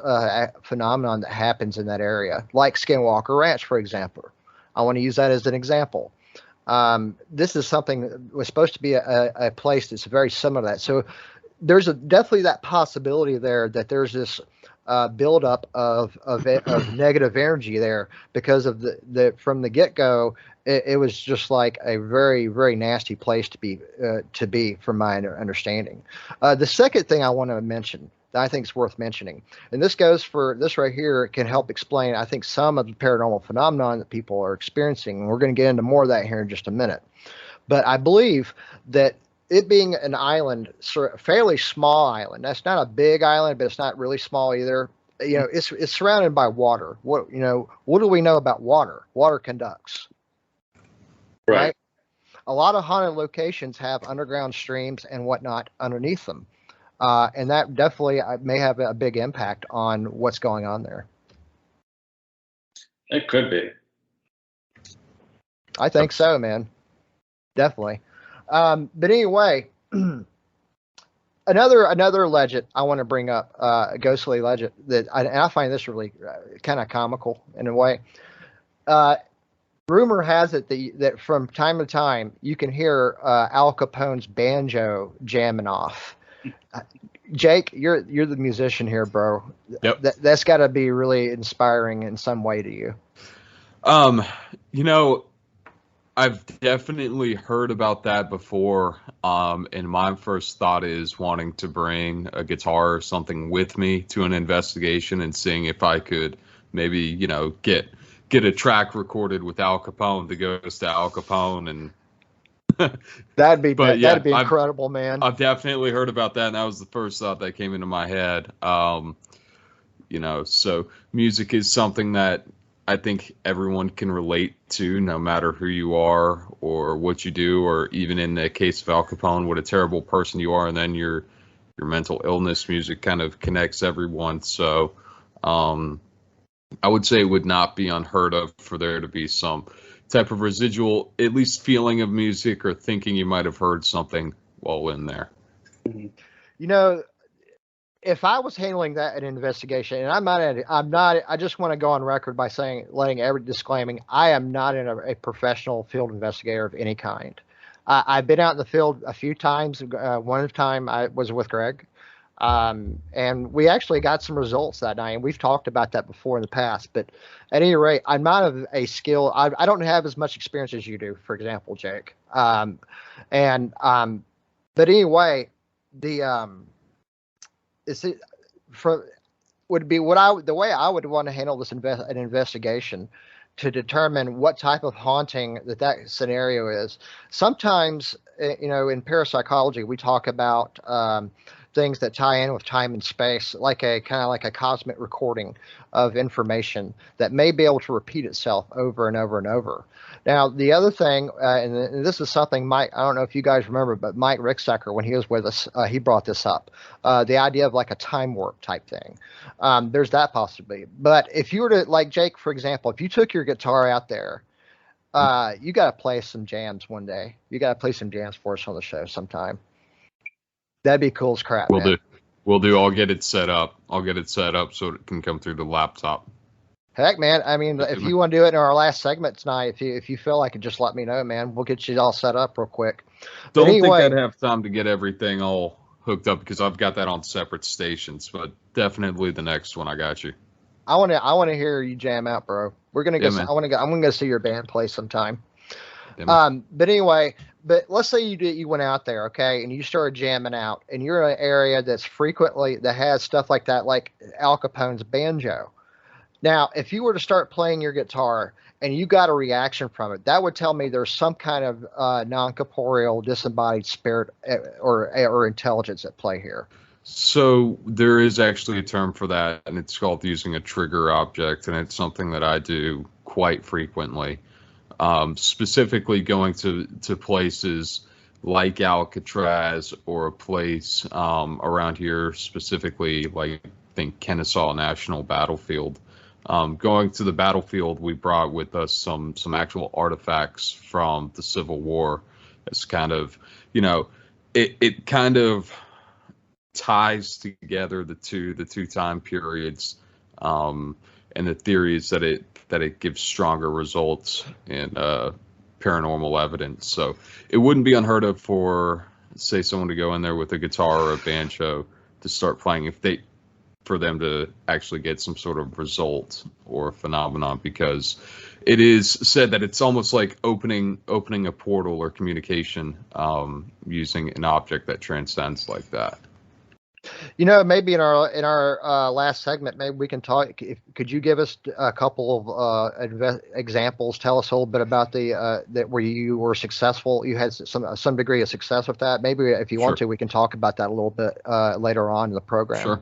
phenomenon that happens in that area, like Skinwalker Ranch, for example. I want to use that as an example. This is something that was supposed to be a place that's very similar to that. So there's definitely that possibility there that there's this buildup of negative energy there because of from the get-go. It was just like a very, very nasty place to be from my understanding. The second thing I want to mention that I think is worth mentioning, and this right here can help explain, I think, some of the paranormal phenomenon that people are experiencing. And we're going to get into more of that here in just a minute. But I believe that it being an island, a fairly small island, that's not a big island, but it's not really small either. It's surrounded by water. What do we know about water? Water conducts. Right? A lot of haunted locations have underground streams and whatnot underneath them. And that definitely may have a big impact on what's going on there. It could be. I think so, man. Definitely. But anyway, another legend I want to bring up, a ghostly legend and I find this really kind of comical in a way. Rumor has it that from time to time you can hear Al Capone's banjo jamming off. Jake, you're the musician here, bro. Yep. That's got to be really inspiring in some way to you. I've definitely heard about that before. And my first thought is wanting to bring a guitar or something with me to an investigation and seeing if I could maybe, get a track recorded with Al Capone, the ghost of Al Capone, and that'd be incredible, man. I've definitely heard about that, and that was the first thought that came into my head. So music is something that I think everyone can relate to, no matter who you are or what you do, or even in the case of Al Capone, what a terrible person you are, and then your mental illness. Music kind of connects everyone. So I would say it would not be unheard of for there to be some type of residual, at least feeling of music or thinking you might have heard something while in there. If I was handling that an investigation, and I'm not, I just want to go on record by disclaiming, I am not a professional field investigator of any kind. I've been out in the field a few times. One time I was with Greg. And we actually got some results that night, and we've talked about that before in the past. But at any rate, I'm not a skill. I don't have as much experience as you do, for example, Jake. But anyway, the way I would want to handle this an investigation to determine what type of haunting that scenario is. Sometimes, in parapsychology, we talk about things that tie in with time and space, like a kind of like a cosmic recording of information that may be able to repeat itself over and over and over. Now, the other thing, and this is something Mike, I don't know if you guys remember, but Mike Ricksecker, when he was with us, he brought this up, the idea of like a time warp type thing. There's that possibility. But if you were to, like Jake, for example, if you took your guitar out there, you got to play some jams one day. You got to play some jams for us on the show sometime. That'd be cool as crap, We'll man. do. We'll do. I'll get it set up. I'll get it set up so it can come through the laptop. Heck, man. I mean, if you want to do it in our last segment tonight, if you feel like it, just let me know, man. We'll get you all set up real quick. Don't anyway, think I'd have time to get everything all hooked up because I've got that on separate stations. But definitely the next one, I got you. I want to hear you jam out, bro. We're gonna go. Yeah, man. I'm gonna go see your band play sometime. Yeah, man. But anyway, let's say you went out there, okay, and you started jamming out, and you're in an area that has stuff like that, like Al Capone's banjo. Now, if you were to start playing your guitar and you got a reaction from it, that would tell me there's some kind of non-corporeal, disembodied spirit or intelligence at play here. So there is actually a term for that, and it's called using a trigger object, and it's something that I do quite frequently. Specifically going to places like Alcatraz or a place around here, specifically like I think Kennesaw National Battlefield. Going to the battlefield, we brought with us some actual artifacts from the Civil War. It's kind of, it kind of ties together the two time periods, and the theory is that it gives stronger results in paranormal evidence. So it wouldn't be unheard of for, say, someone to go in there with a guitar or a banjo to start playing for them to actually get some sort of result or phenomenon, because it is said that it's almost like opening a portal or communication using an object that transcends like that. Maybe in our last segment, maybe we can talk. Could you give us a couple of examples? Tell us a little bit about that where you were successful. You had some degree of success with that. Maybe if you want to, we can talk about that a little bit later on in the program. Sure.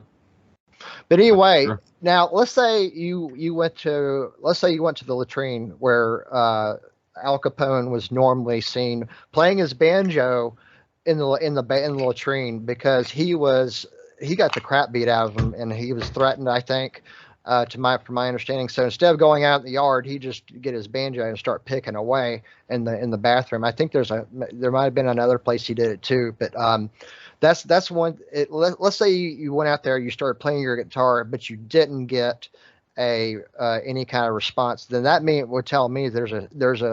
But anyway, Sure. Now let's say you went to the latrine where Al Capone was normally seen playing his banjo in the latrine, because he got the crap beat out of him and he was threatened, I think, from my understanding. So instead of going out in the yard, he just get his banjo and start picking away in the bathroom. I think there might have been another place he did it too, but that's one. Let's say you went out there, you started playing your guitar, but you didn't get any kind of response. Then that would tell me there's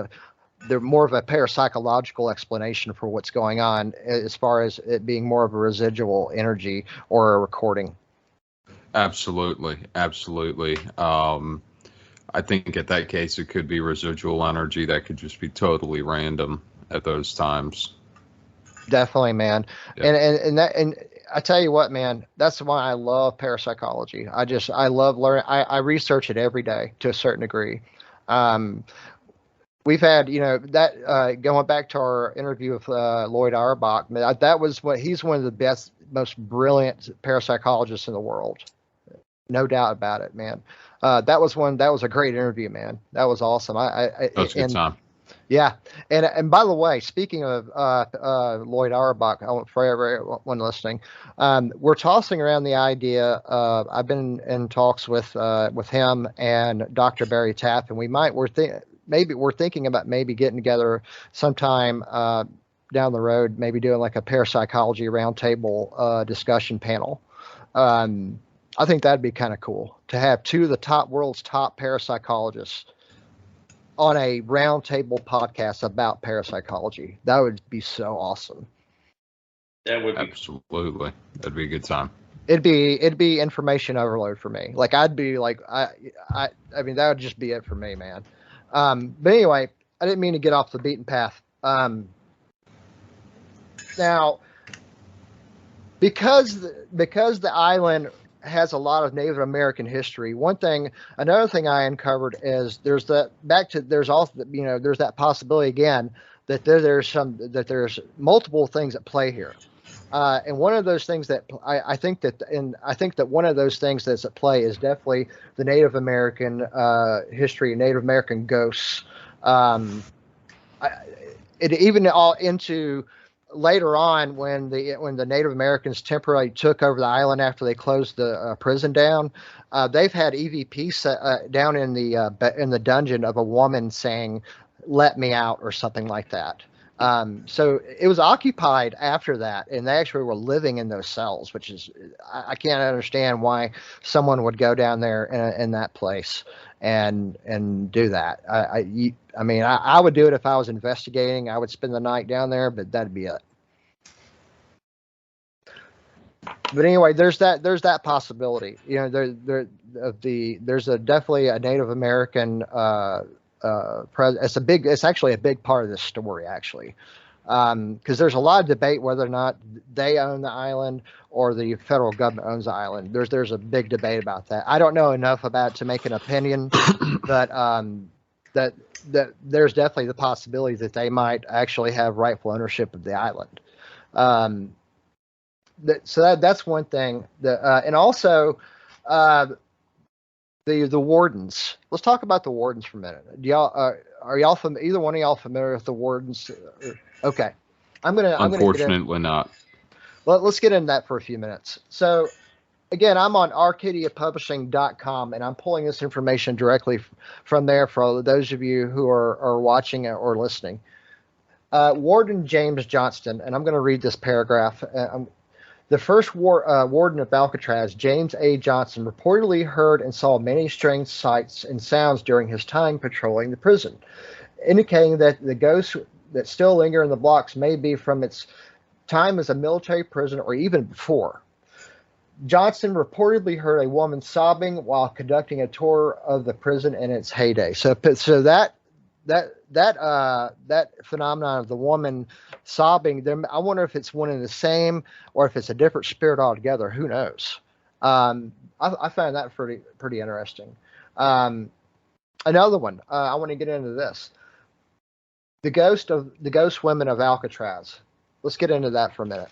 more of a parapsychological explanation for what's going on, as far as it being more of a residual energy or a recording. Absolutely. I think at that case, it could be residual energy that could just be totally random at those times. Definitely, man. Yeah. And I tell you what, man, that's why I love parapsychology. I love learning. I research it every day to a certain degree. We've had, going back to our interview with Lloyd Auerbach, he's one of the best, most brilliant parapsychologists in the world. No doubt about it, man. That was a great interview, man. That was awesome. That was a good time. Yeah, and by the way, speaking of Lloyd Auerbach, for everyone listening, we're tossing around the idea of, I've been in talks with him and Dr. Barry Tapp, and we're thinking about maybe getting together sometime down the road, maybe doing like a parapsychology roundtable discussion panel. I think that'd be kind of cool to have two of the world's top parapsychologists on a roundtable podcast about parapsychology. That would be so awesome. That would be absolutely. That'd be a good time. It'd be information overload for me. Like I'd be like, I mean, that would just be it for me, man. But anyway, I didn't mean to get off the beaten path. Now, because the island has a lot of Native American history. Another thing I uncovered is there's that possibility again that there's multiple things at play here. And one of those things that I think that one of those things that's at play is definitely the Native American history, Native American ghosts. Um, it even all into later on when the Native Americans temporarily took over the island after they closed the prison down. They've had EVP down in the dungeon of a woman saying, "Let me out" or something like that. So it was occupied after that, and they actually were living in those cells, which is I can't understand why someone would go down there in that place and do that. I mean, I would do it if I was investigating. I would spend the night down there, but that'd be it. But anyway, there's that possibility. You know, there's definitely a Native American. It's actually a big part of this story, actually, because there's a lot of debate whether or not they own the island or the federal government owns the island. There's a big debate about that. I don't know enough about it to make an opinion, but that there's definitely the possibility that they might actually have rightful ownership of the island. So that's one thing. And also the wardens. Let's talk about the wardens for a minute. Do y'all are y'all either one of y'all familiar with the wardens? Okay, Unfortunately, not. Let's get into that for a few minutes. So again, I'm on arcadiapublishing.com, and I'm pulling this information directly from there for those of you who are watching or listening. Warden James Johnston, and I'm going to read this paragraph. The first warden of Alcatraz, James A. Johnson, reportedly heard and saw many strange sights and sounds during his time patrolling the prison, indicating that the ghosts that still linger in the blocks may be from its time as a military prison or even before. Johnson reportedly heard a woman sobbing while conducting a tour of the prison in its heyday. So that phenomenon of the woman sobbing, I wonder if it's one and the same or if it's a different spirit altogether. Who knows? I found that pretty interesting. Another one, I want to get into this. The ghost women of Alcatraz. Let's get into that for a minute.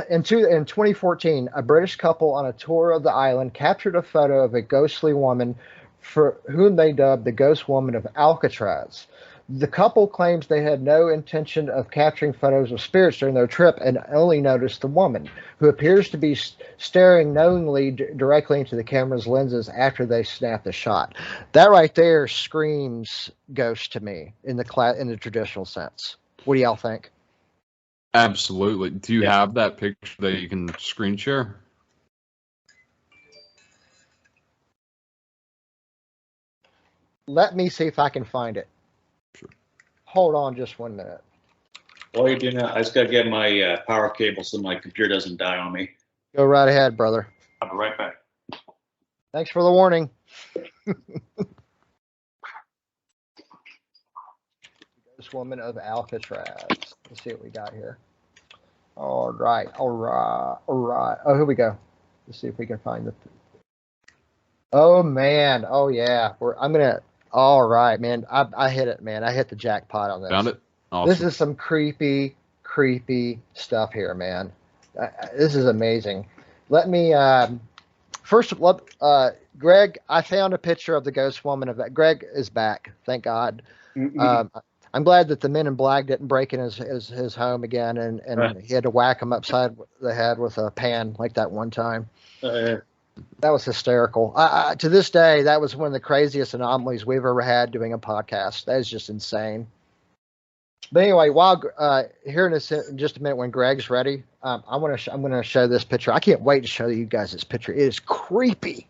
In 2014, a British couple on a tour of the island captured a photo of a ghostly woman for whom they dubbed the Ghost Woman of Alcatraz. The couple claims they had no intention of capturing photos of spirits during their trip and only noticed the woman, who appears to be staring knowingly directly into the camera's lenses after they snap the shot. That right there screams ghost to me in the traditional sense. What do y'all think? Absolutely. Do you have that picture that you can screen share? Let me see if I can find it. Sure. Hold on just 1 minute. While you're doing that, I just got to get my power cable so my computer doesn't die on me. Go right ahead, brother. I'll be right back. Thanks for the warning. This woman of Alcatraz. Let's see what we got here. All right. Oh, here we go. Let's see if we can find the. Oh man. Oh yeah. All right, man. I hit it, man. I hit the jackpot on this. Found it. Awesome. This is some creepy stuff here, man. This is amazing. Let me first, Greg. I found a picture of the ghost woman of that. Greg is back. Thank God. I'm glad that the Men in Black didn't break in his home again, and right. He had to whack him upside the head with a pan like that one time. That was hysterical. To this day, that was one of the craziest anomalies we've ever had doing a podcast. That is just insane. But anyway, while here in just a minute when Greg's ready, I'm going to show this picture. I can't wait to show you guys this picture. It is creepy.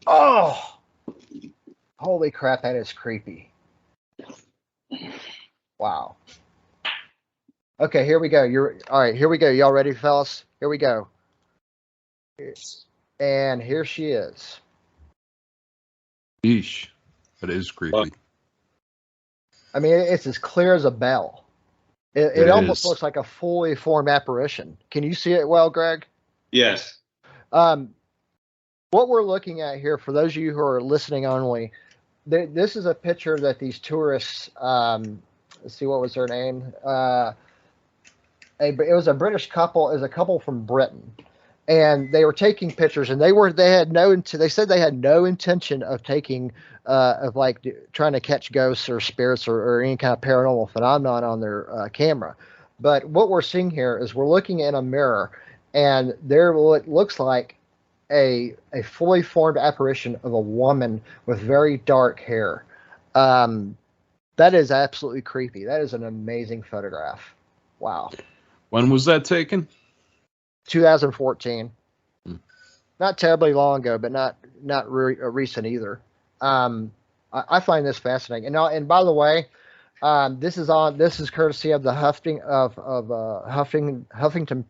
Oh, holy crap, that is creepy. Wow. Okay, here we go. All right, here we go. Y'all ready, fellas? Here we go. And here she is. Yeesh. That is creepy. I mean, it's as clear as a bell. It almost looks like a fully formed apparition. Can you see it well, Greg? Yes. What we're looking at here, for those of you who are listening only, this is a picture that these tourists, let's see, what was her name? it was a British couple, it was a couple from Britain, and they were taking pictures, and they said they had no intention of taking of like trying to catch ghosts or spirits or any kind of paranormal phenomenon on their camera. But what we're seeing here is we're looking in a mirror, and there what looks like a fully formed apparition of a woman with very dark hair. Um, that is absolutely creepy. That is an amazing photograph. Wow. When was that taken? 2014. Hmm. Not terribly long ago, but not recent either. I find this fascinating. And by the way, this is courtesy of the Huffington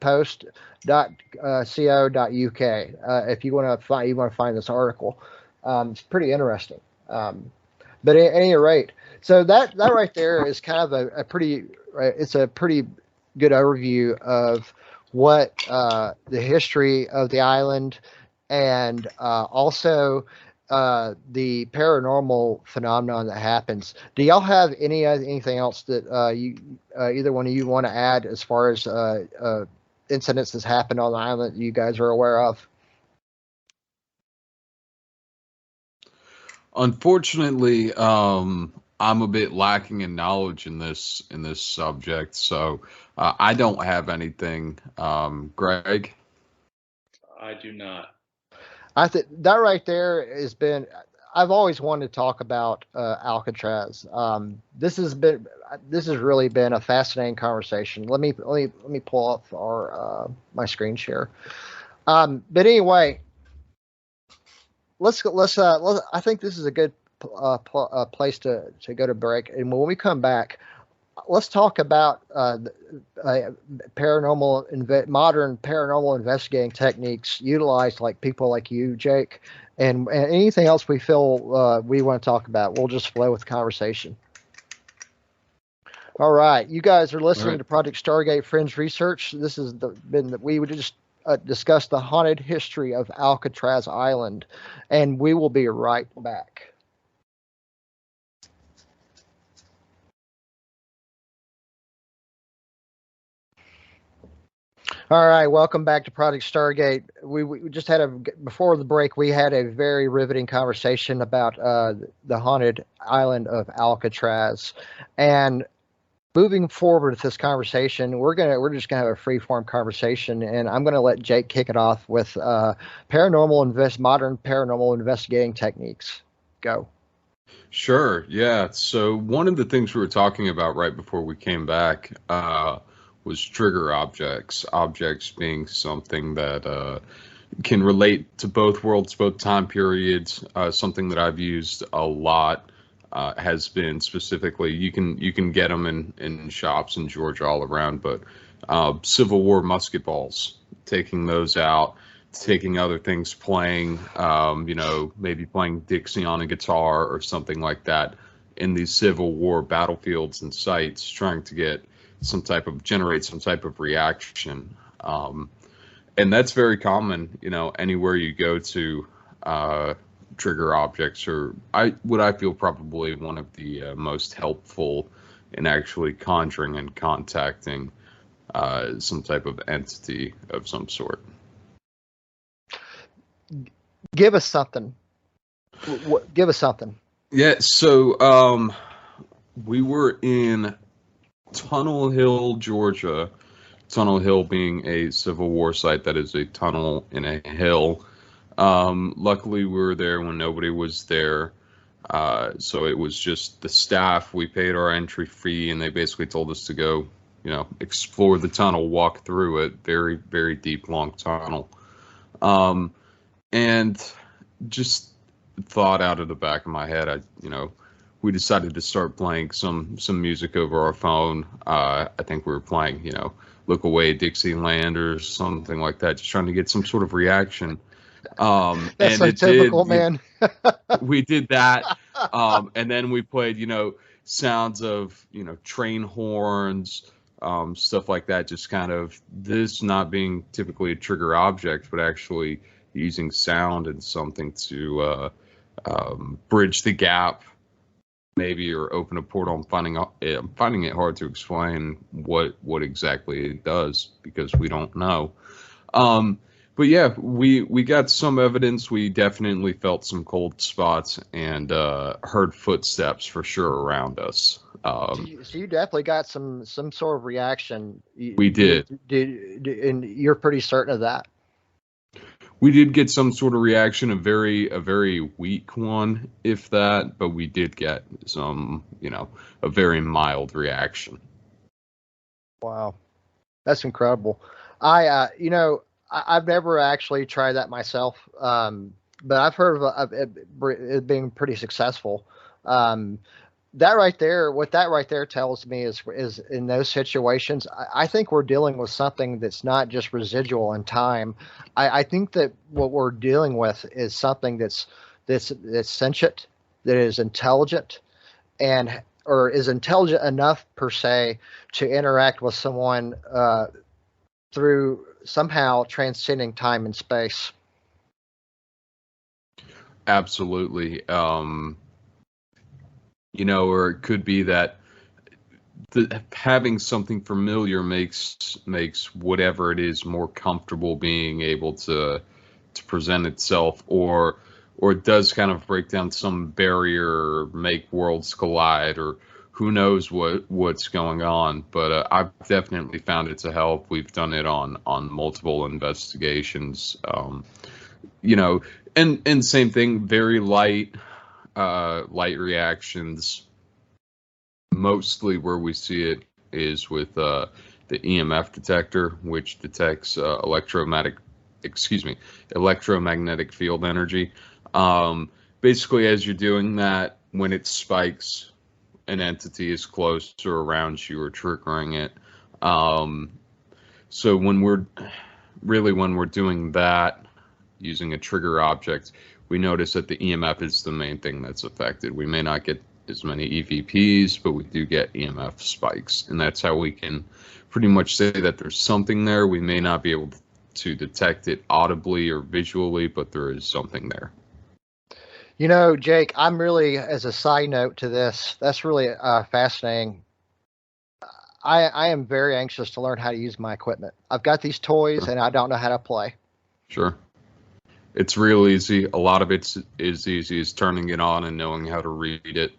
Post .co.uk. If you want to find this article, it's pretty interesting. But at any rate, so that right there is kind of a pretty it's a pretty good overview of what the history of the island and also the paranormal phenomenon that happens. Do y'all have anything else that you either one of you want to add as far as incidents that's happened on the island that you guys are aware of? Unfortunately, I'm a bit lacking in knowledge in this subject, so I don't have anything. Greg? I do not. I think that right there has been. I've always wanted to talk about Alcatraz. This has really been a fascinating conversation. Let me pull up our my screen share. But anyway, let's I think this is a good place to go to break. And when we come back, let's talk about modern paranormal investigating techniques utilized like people like you, Jake, and anything else we feel we want to talk about. We'll just flow with the conversation. All right, you guys are listening to Project Stargate Fringe Research. This is we would just discuss the haunted history of Alcatraz Island, and we will be right back. All right, welcome back to Project Stargate. We just had before the break, we had a very riveting conversation about the haunted island of Alcatraz, and moving forward with this conversation, we're just gonna have a free form conversation, and I'm gonna let Jake kick it off with modern paranormal investigating techniques. Go. Sure. Yeah. So one of the things we were talking about right before we came back was trigger objects. Objects being something that can relate to both worlds, both time periods. Something that I've used a lot has been specifically you can get them in shops in Georgia all around, but Civil War musket balls, taking those out, taking other things, playing maybe playing Dixie on a guitar or something like that in these Civil War battlefields and sites, trying to generate some type of reaction. And that's very common, anywhere you go to. Trigger objects are what I feel probably one of the most helpful in actually conjuring and contacting some type of entity of some sort. Give us something. Give us something. Yeah, so we were in Tunnel Hill, Georgia. Tunnel Hill being a Civil War site that is a tunnel in a hill. Luckily, we were there when nobody was there. So it was just the staff. We paid our entry fee, and they basically told us to go, explore the tunnel, walk through it. Very, very deep, long tunnel. And just thought out of the back of my head, we decided to start playing some music over our phone. I think we were playing, Look Away Dixieland or something like that, just trying to get some sort of reaction. That's and so typical, man. We did that. And then we played, sounds of, train horns, stuff like that, just kind of this not being typically a trigger object, but actually using sound and something to bridge the gap maybe, or open a portal. I'm finding it hard to explain what exactly it does because we don't know. But yeah, we got some evidence. We definitely felt some cold spots and heard footsteps for sure around us. So you definitely got some sort of reaction. We did. And you're pretty certain of that. We did get some sort of reaction, a very weak one, if that, but we did get some, a very mild reaction. Wow, that's incredible. I've never actually tried that myself, but I've heard of it being pretty successful. That right there, what that right there tells me is in those situations, I think we're dealing with something that's not just residual in time. I think that what we're dealing with is something that's sentient, that is intelligent, or is intelligent enough per se to interact with someone through somehow transcending time and space. Absolutely. Or it could be that having something familiar makes whatever it is more comfortable being able to present itself, or it does kind of break down some barrier, make worlds collide, or who knows what's going on. But I've definitely found it to help. We've done it on multiple investigations. And same thing, very light reactions. Mostly where we see it is with the EMF detector, which detects electromagnetic field energy. Basically, as you're doing that, when it spikes, an entity is close or around you or triggering it. So when we're doing that using a trigger object, we notice that the EMF is the main thing that's affected. We may not get as many EVPs, but we do get EMF spikes, and that's how we can pretty much say that there's something there. We may not be able to detect it audibly or visually, but there is something there. Jake, I'm really, as a side note to this, that's really fascinating. I am very anxious to learn how to use my equipment. I've got these toys, and I don't know how to play. Sure. It's real easy. A lot of it is easy as turning it on and knowing how to read it.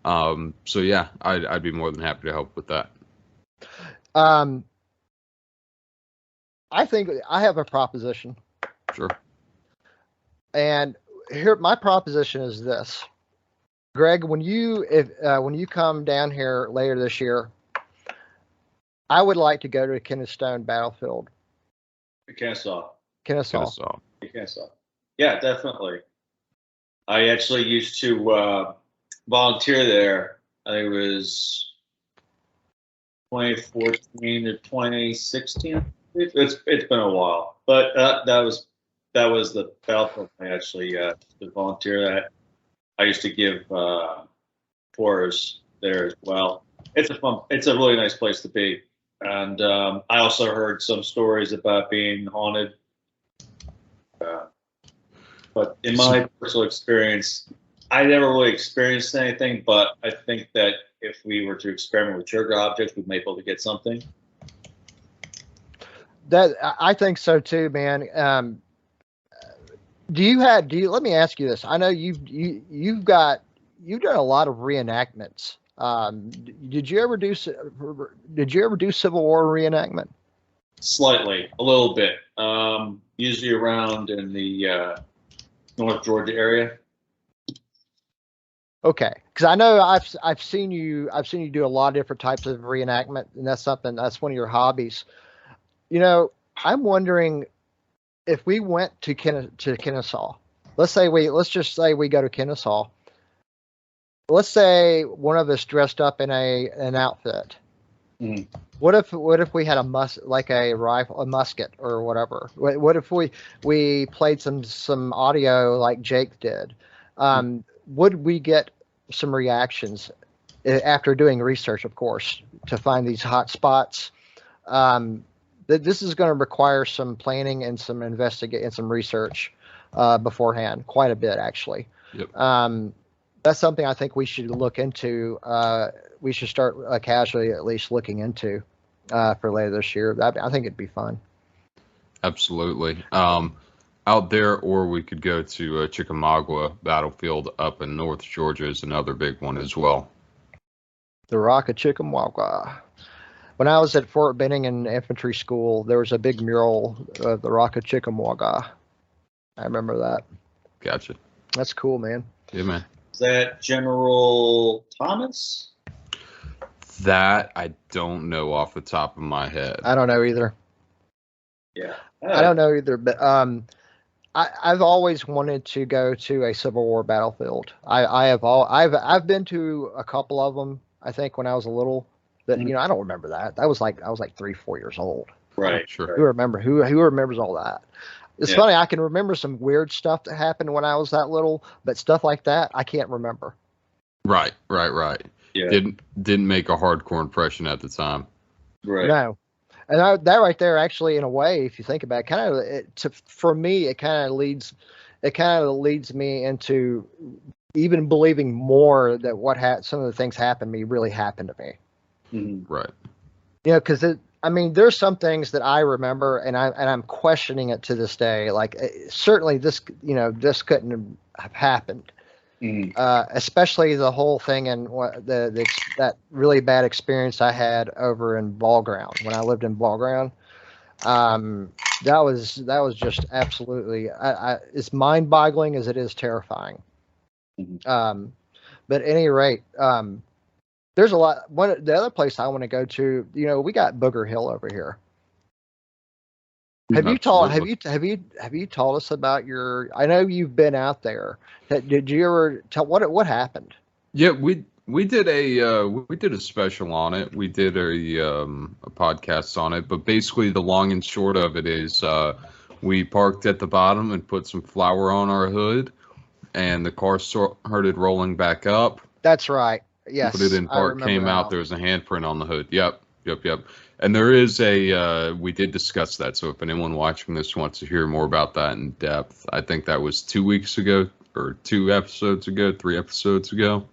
So yeah, I'd be more than happy to help with that. I think I have a proposition. Sure. And here, my proposition is this, Greg. When you come down here later this year, I would like to go to Kennesaw Battlefield. Kennesaw. Yeah, definitely. I actually used to volunteer there. I think it was 2014 to 2016. It's been a while, but that was the battlefield I actually to volunteer at. I used to give tours there as well. It's a really nice place to be, and I also heard some stories about being haunted. But in my personal experience, I never really experienced anything, but I think that if we were to experiment with trigger objects, we may be able to get something. That I think so too, man. Let me ask you this. I know you've done a lot of reenactments. Did you ever do Civil War reenactment? Slightly, a little bit. Usually around in the North Georgia area. Okay, because I know I've seen you do a lot of different types of reenactment, and that's one of your hobbies. I'm wondering if we went to Kennesaw. Let's just say we go to Kennesaw. Let's say one of us dressed up in an outfit. Mm-hmm. What if we had a rifle, a musket, or whatever? What if we played some audio like Jake did? Would we get some reactions after doing research, of course, to find these hot spots? This is going to require some planning and some and some research beforehand, quite a bit actually. Yep. That's something I think we should look into. We should start casually at least looking into for later this year. I think it'd be fun. Absolutely. Out there, or we could go to Chickamauga Battlefield up in North Georgia is another big one as well. The Rock of Chickamauga. When I was at Fort Benning in infantry school, there was a big mural of the Rock of Chickamauga. I remember that. Gotcha. That's cool, man. Yeah, man. Is that General Thomas? That I don't know off the top of my head. I don't know either. Yeah. I don't know either, but I've always wanted to go to a Civil War battlefield. I've been to a couple of them. I think when I was a little, but I don't remember that. I was like 3-4 years old. Right. Sure. Who remembers all that? It's funny. I can remember some weird stuff that happened when I was that little, but stuff like that I can't remember. Right. Yeah. Didn't make a hardcore impression at the time. Right. No. And that right there, actually, in a way, if you think about it, for me, it kind of leads me into even believing more that some of the things happened to me really happened to me. Mm-hmm. Right. Because there's some things that I remember, and I'm questioning it to this day. Like certainly this couldn't have happened. Mm-hmm. Especially the whole thing and that really bad experience I had over in Ball Ground when I lived in Ball Ground. That was just absolutely it's mind-boggling as it is terrifying. Mm-hmm. But at any rate, there's a lot. The other place I want to go to, we got Booger Hill over here. Have you told us about your? I know you've been out there. Did you ever tell what happened? Yeah, we did a special on it. We did a podcast on it. But basically, the long and short of it is, we parked at the bottom and put some flour on our hood, and the car started rolling back up. That's right. Yes. Put it in park, came out. There was a handprint on the hood. Yep. And there is we did discuss that. So if anyone watching this wants to hear more about that in depth, I think that was 2 weeks ago or 3 episodes ago.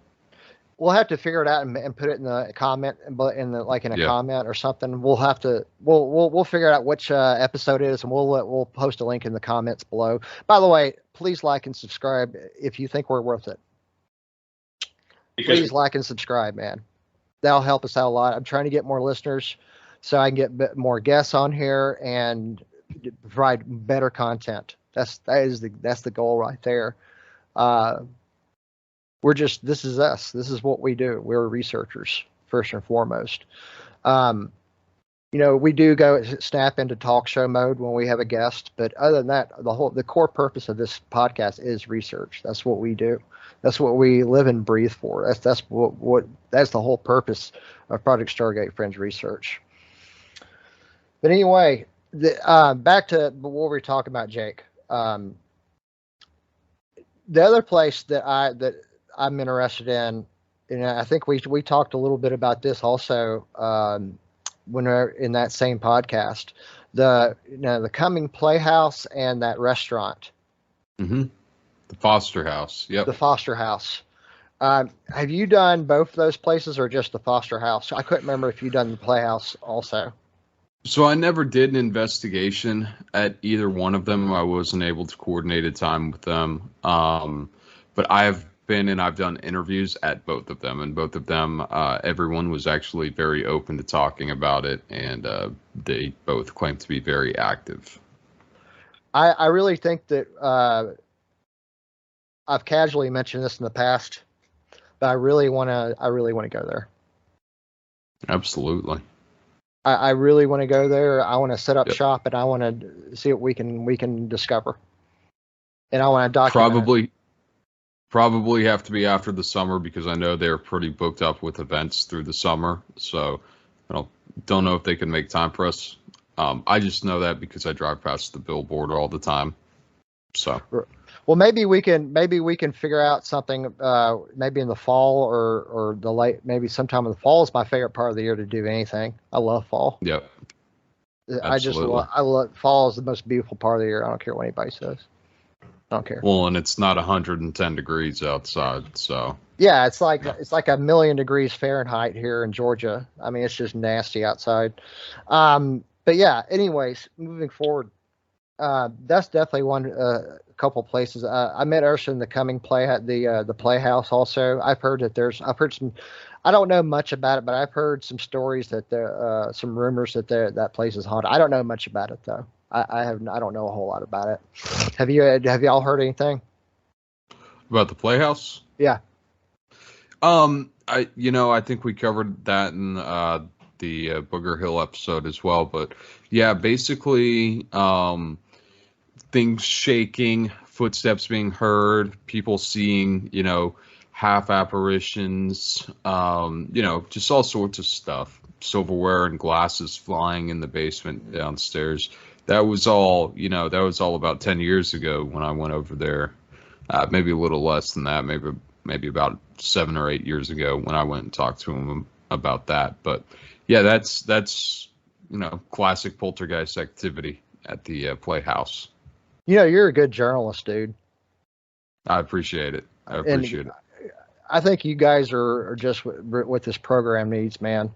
We'll have to figure it out and put it in the comment, but in a comment or something. We'll have to we'll figure out which episode it is, and we'll post a link in the comments below. By the way, please like and subscribe if you think we're worth it. Please like and subscribe, man. That'll help us out a lot. I'm trying to get more listeners so I can get more guests on here and provide better content. That's the goal right there. This is us. This is what we do. We're researchers first and foremost. We do go snap into talk show mode when we have a guest, but other than that, the core purpose of this podcast is research. That's what we do. That's what we live and breathe for. That's the whole purpose of Project Stargate Friends Research. But anyway, back to what we were talking about, Jake. The other place that I'm interested in, and I think we talked a little bit about this also when we're in that same podcast. The Cumming Playhouse and that restaurant. Mm-hmm. The Foster House. Yep. The Foster House. Have you done both of those places or just the Foster House? I couldn't remember if you've done the Playhouse also. So I never did an investigation at either one of them. I wasn't able to coordinate a time with them. But I've done interviews at both of them, and both of them, everyone was actually very open to talking about it, and they both claim to be very active. I really think that I've casually mentioned this in the past, but I really want to go there. Absolutely. I really want to go there. I want to set up shop, and I want to see what we can discover. And I want to document. Probably have to be after the summer because I know they're pretty booked up with events through the summer. So I don't know if they can make time for us. I just know that because I drive past the billboard all the time. So. Well, maybe we can figure out something. Maybe in the fall or the late. Maybe sometime in the fall is my favorite part of the year to do anything. I love fall. Yep. I love fall is the most beautiful part of the year. I don't care what anybody says. I don't care. Well, and it's not 110 degrees outside, so. Yeah, it's like 1,000,000 degrees Fahrenheit here in Georgia. I mean, it's just nasty outside. But yeah, anyways, moving forward, that's definitely one couple places. I met Ursula in the Cumming play at the Playhouse. Also, I've heard some. I don't know much about it, but I've heard some stories that some rumors that that place is haunted. I don't know much about it though. I don't know a whole lot about it. Have y'all heard anything About the Playhouse? Yeah. I think we covered that in the Booger Hill episode as well. But yeah, basically, things shaking, footsteps being heard, people seeing, half apparitions, just all sorts of stuff. Silverware and glasses flying in the basement downstairs. That was all about 10 years ago when I went over there. Maybe a little less than that, maybe about 7 or 8 years ago when I went and talked to him about that. But yeah, that's classic poltergeist activity at the Playhouse. You're a good journalist, dude. I appreciate it. I think you guys are just what this program needs, man.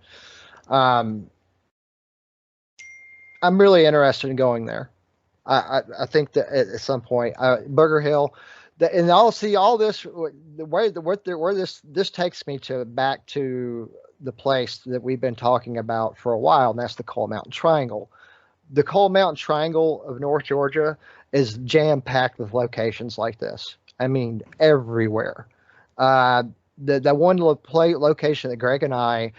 I'm really interested in going there. I think that at some point, Booger Hill, and I'll see all this. Where this takes me back to the place that we've been talking about for a while, and that's the Coal Mountain Triangle. The Coal Mountain Triangle of North Georgia is jam packed with locations like this. I mean, everywhere. The one location that Greg and I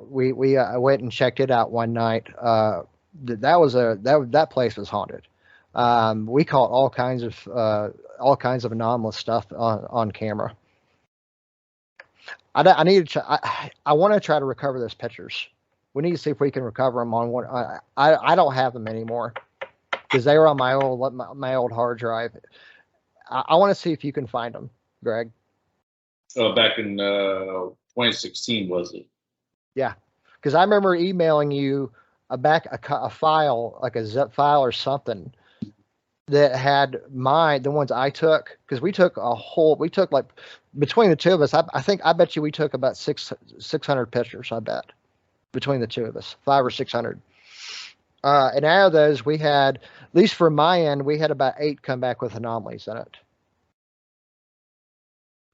we went and checked it out one night. That place was haunted. We caught all kinds of anomalous stuff on camera. I want to try to recover those pictures. We need to see if we can recover them on one. I don't have them anymore because they were on my old hard drive. I want to see if you can find them, Greg. Oh, back in 2016, was it? Yeah, because I remember emailing you a file, like a zip file or something, that had the ones I took, because we took like, between the two of us, I bet you we took about 600 pictures, I bet, between the two of us, 500 or 600. And out of those, we had, at least for my end, we had about 8 come back with anomalies in it,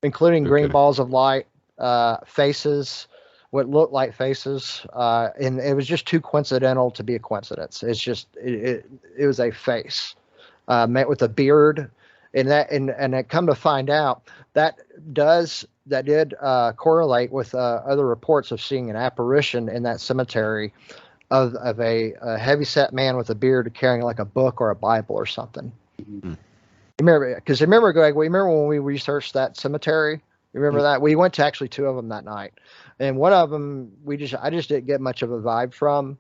including green balls of light, faces, what looked like faces, and it was just too coincidental to be a coincidence. It's just it was a face met with a beard, and it come to find out that did correlate with other reports of seeing an apparition in that cemetery of a heavyset man with a beard carrying like a book or a Bible or something. Mm-hmm. Remember, Greg, when we researched that cemetery? Remember that? We went to actually 2 of them that night. And one of them, I just didn't get much of a vibe from.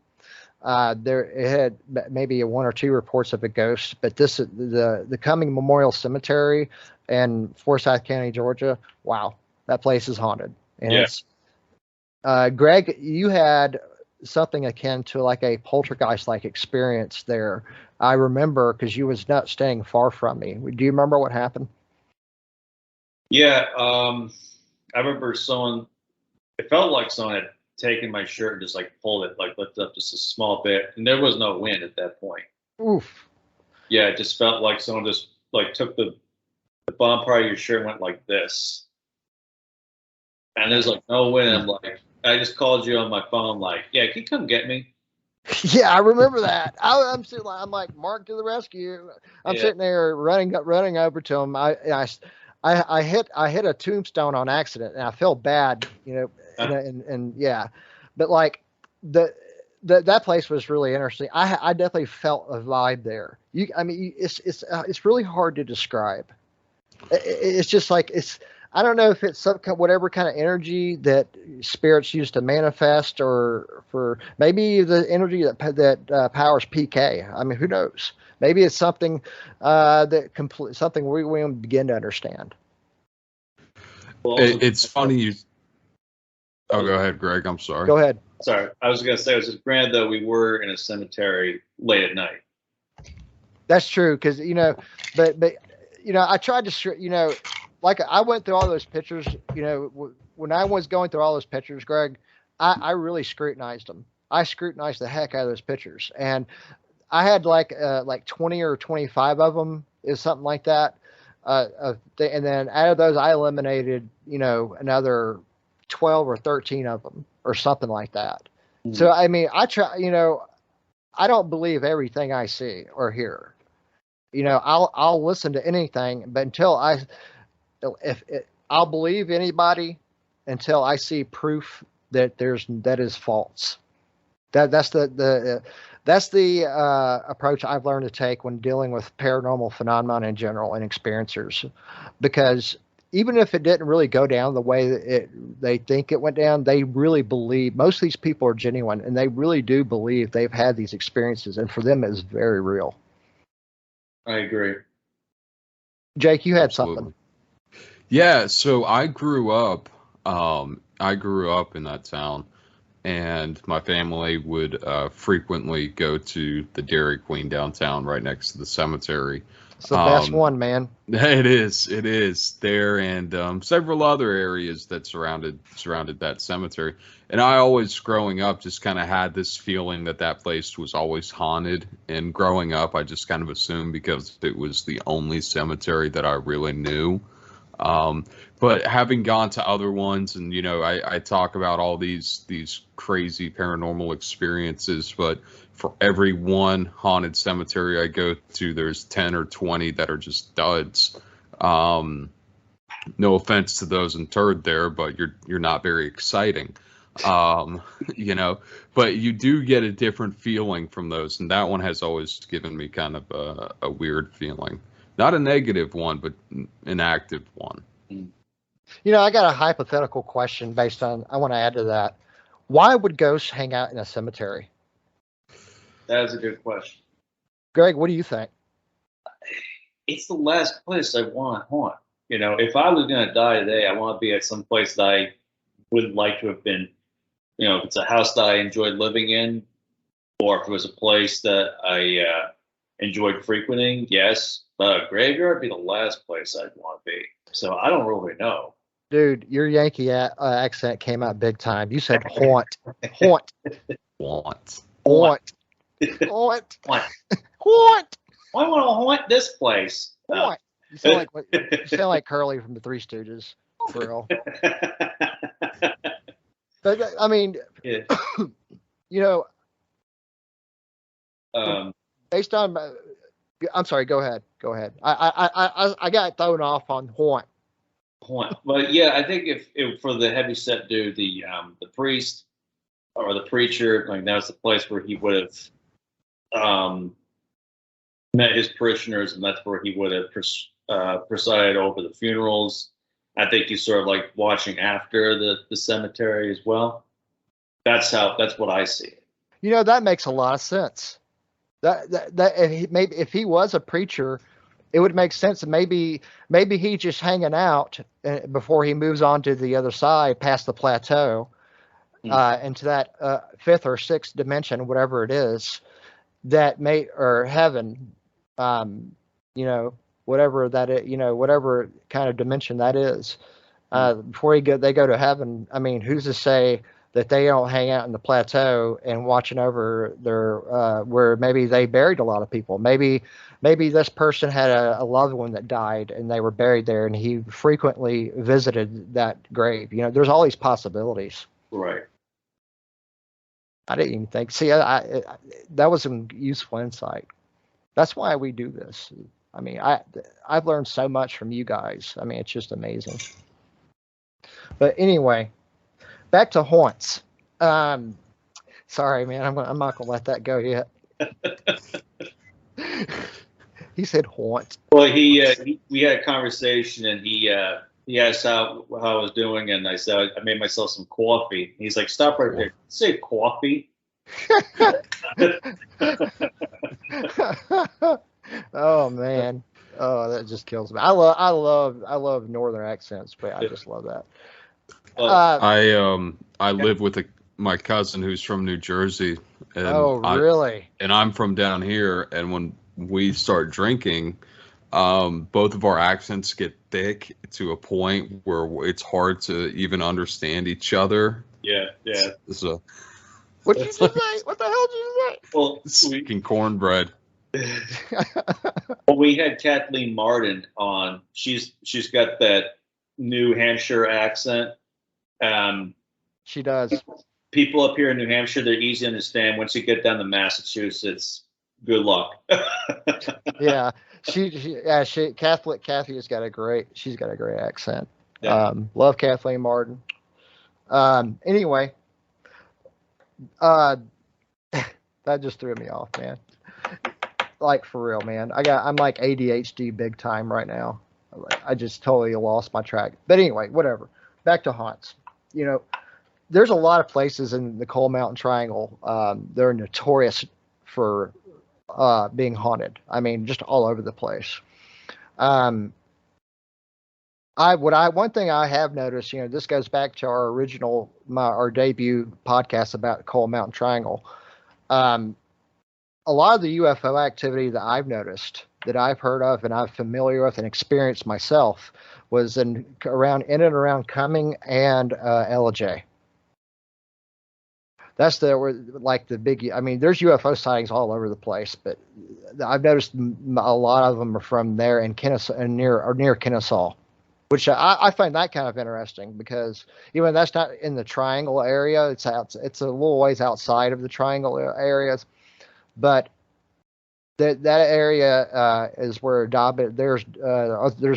It had maybe 1 or 2 reports of a ghost, but the Cumming Memorial Cemetery in Forsyth County, Georgia, wow, that place is haunted. And it's, Greg, you had something akin to like a poltergeist-like experience there. I remember because you was not staying far from me. Do you remember what happened? Yeah, I remember it felt like someone had taken my shirt and just like pulled it, like lifted up just a small bit, and there was no wind at that point. Oof. Yeah, it just felt like someone just like took the bottom part of your shirt and went like this, and there's like no wind. I'm like, I just called you on my phone, like, yeah, can you come get me? Yeah, I remember that. I'm sitting, I'm like, Mark to the rescue. I'm sitting there running over to him. I hit a tombstone on accident, and I felt bad, and yeah, but like that place was really interesting. I definitely felt a vibe there. It's really hard to describe. It's just like I don't know if it's whatever kind of energy that spirits use to manifest, or for maybe the energy that powers PK. I mean, who knows? Maybe it's something something we won't begin to understand. Well, it's funny. Oh, go ahead, Greg. I'm sorry. Go ahead. Sorry, I was going to say, it was just granted though we were in a cemetery late at night. That's true, because but I tried to, like I went through all those pictures, when I was going through all those pictures, Greg, I really scrutinized them. I scrutinized the heck out of those pictures, and I had like 20 or 25 of them, is something like that. And then out of those, I eliminated, another 12 or 13 of them, or something like that. Mm. So I mean, I try, I don't believe everything I see or hear. I'll listen to anything, but I'll believe anybody until I see proof that is false. That's the approach I've learned to take when dealing with paranormal phenomenon in general and experiencers, because even if it didn't really go down the way they think it went down, they really believe. Most of these people are genuine, and they really do believe they've had these experiences, and for them it's very real. I agree. Jake, you had Absolutely. something. Yeah, so I grew up in that town, and my family would frequently go to the Dairy Queen downtown right next to the cemetery. It's the best one, man. It is there, and several other areas that surrounded that cemetery. And I always, growing up, just kind of had this feeling that place was always haunted. And growing up, I just kind of assumed because it was the only cemetery that I really knew. But having gone to other ones, and I talk about all these crazy paranormal experiences, but for every one haunted cemetery I go to, there's 10 or 20 that are just duds. No offense to those interred there, but you're not very exciting. But you do get a different feeling from those, and that one has always given me kind of a weird feeling. Not a negative one, but an active one. I got a hypothetical question I want to add to that. Why would ghosts hang out in a cemetery? That is a good question. Greg, what do you think? It's the last place I want to haunt. If I was going to die today, I want to be at some place that I would like to have been. If it's a house that I enjoyed living in, or if it was a place that I enjoyed frequenting, yes. But a graveyard would be the last place I'd want to be. So I don't really know. Dude, your Yankee accent came out big time. You said haunt. Haunt. Haunt. Haunt. Haunt. Haunt. Haunt. I want to haunt this place. Haunt. You sound like Curly from the Three Stooges, for real. But I mean, yeah. Based on, I'm sorry. Go ahead. I got thrown off on haunt. But yeah, I think if for the heavy set dude, the priest or the preacher, like that was the place where he would have met his parishioners, and that's where he would have presided over the funerals. I think he's sort of like watching after the cemetery as well. That's what I see it. That makes a lot of sense. That if he was a preacher, it would make sense. And maybe he's just hanging out before he moves on to the other side, past the plateau, into that fifth or sixth dimension, whatever it is, or heaven, whatever that is, whatever kind of dimension that is. Before they go to heaven. I mean, who's to say that they don't hang out in the plateau and watching over their where maybe they buried a lot of people. Maybe this person had a loved one that died and they were buried there, and he frequently visited that grave. There's all these possibilities. Right. I didn't even think. See, that was some useful insight. That's why we do this. I mean, I've learned so much from you guys. I mean, it's just amazing. But anyway, back to haunts. Sorry, man. I'm not gonna let that go yet. He said haunt. Well, we had a conversation, and he asked how I was doing, and I said I made myself some coffee. He's like, "Stop right there. Say coffee." Oh man. Oh, that just kills me. I love northern accents, but I just love that. I live with my cousin who's from New Jersey. And really? And I'm from down here. And when we start drinking, Both of our accents get thick to a point where it's hard to even understand each other. Yeah. So, What did you just say? What the hell did you say? Well, speaking cornbread. well, we had Kathleen Martin on. She's got that New Hampshire accent. She does. People up here in New Hampshire, they're easy to understand. Once you get down to Massachusetts, good luck. Yeah, Kathy has got a great. She's got a great accent. Yeah. Love Kathleen Martin. Anyway, that just threw me off, man. Like for real, man. I'm like ADHD big time right now. I just totally lost my track. But anyway, whatever. Back to haunts. You know, there's a lot of places in the Coal Mountain Triangle. They're notorious for being haunted. I mean, just all over the place. One thing I have noticed, you know, this goes back to our debut podcast about Coal Mountain Triangle. A lot of the UFO activity that I've noticed, that I've heard of, and I'm familiar with and experienced myself, was in and around Cumming and LJ. That's the big. I mean, there's UFO sightings all over the place, but I've noticed a lot of them are from there in Kennesaw and near Kennesaw, which I find that kind of interesting because even that's not in the Triangle area. It's a little ways outside of the Triangle areas, but that area is where there's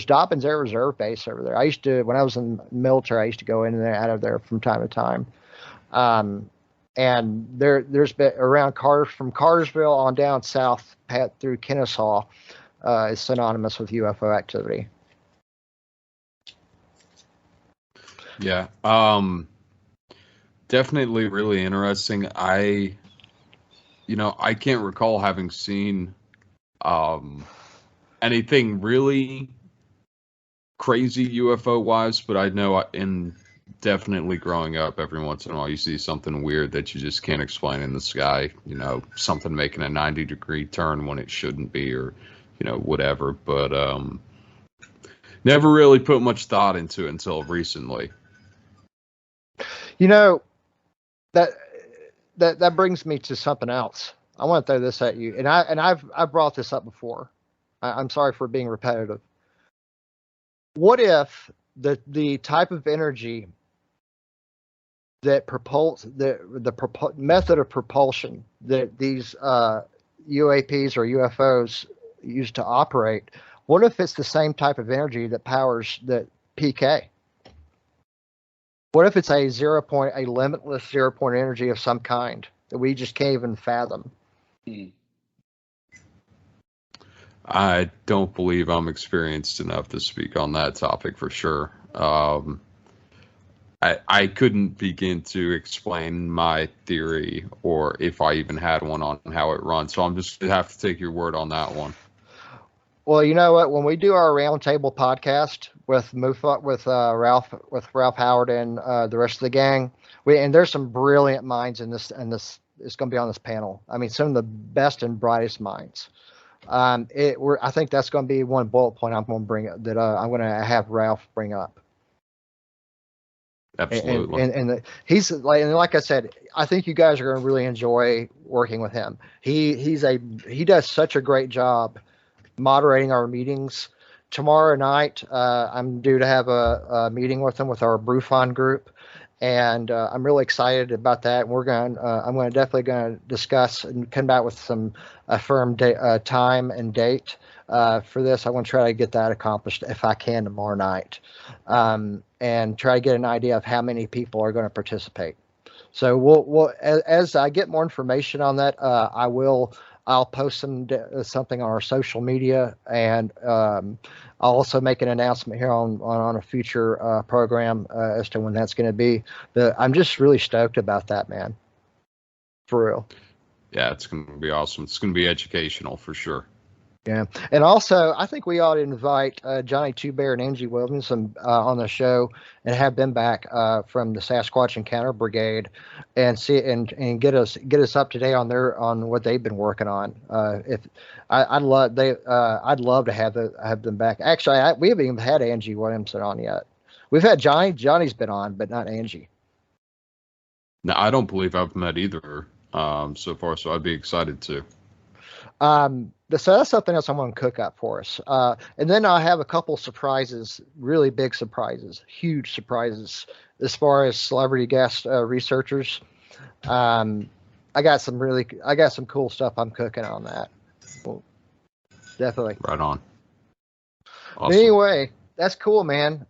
Dobbins Air Reserve Base over there. I used to, when I was in the military, I used to go in and out of there from time to time. And there's been from Cartersville on down south through Kennesaw is synonymous with UFO activity. Yeah, definitely really interesting. I can't recall having seen anything really crazy UFO wise, but I know definitely growing up, every once in a while you see something weird that you just can't explain in the sky. You know, something making a 90-degree turn when it shouldn't be, or whatever. But never really put much thought into it until recently. You know, that brings me to something else. I want to throw this at you, and I've brought this up before. I'm sorry for being repetitive. What if the type of energy that the method of propulsion that these UAPs or UFOs use to operate, what if it's the same type of energy that powers the PK? What if it's a limitless 0-point energy of some kind that we just can't even fathom? I don't believe I'm experienced enough to speak on that topic for sure. I couldn't begin to explain my theory, or if I even had one, on how it runs. So I'm just going to have to take your word on that one. Well, you know what? When we do our roundtable podcast with Ralph Howard and the rest of the gang, and there's some brilliant minds in this is going to be on this panel. I mean, some of the best and brightest minds. I think that's going to be one bullet point I'm going to bring up, that I'm going to have Ralph bring up. Absolutely. And he's like I said, I think you guys are going to really enjoy working with him. He does such a great job moderating our meetings. Tomorrow night, I'm due to have a meeting with him with our Brufon group, and I'm really excited about that. I'm definitely going to discuss and come back with some firm time and date for this. I want to try to get that accomplished if I can tomorrow night, and try to get an idea of how many people are going to participate. So we'll as I get more information on that, I'll post something on our social media, and I'll also make an announcement here on a future program as to when that's going to be. But I'm just really stoked about that, man. For real. Yeah, it's going to be awesome. It's going to be educational for sure. Yeah, and also I think we ought to invite Johnny Two Bear and Angie Williamson on the show and have them back from the Sasquatch Encounter Brigade, and see and get us up to date on what they've been working on. If I'd love to have them back. Actually, we haven't even had Angie Williamson on yet. We've had Johnny. Johnny's been on, but not Angie. No, I don't believe I've met either so far, so I'd be excited to. So that's something else I'm going to cook up for us. And then I have a couple surprises, really big surprises, huge surprises as far as celebrity guest researchers. I got some cool stuff I'm cooking on that. Well, definitely. Right on. Awesome. Anyway, that's cool, man.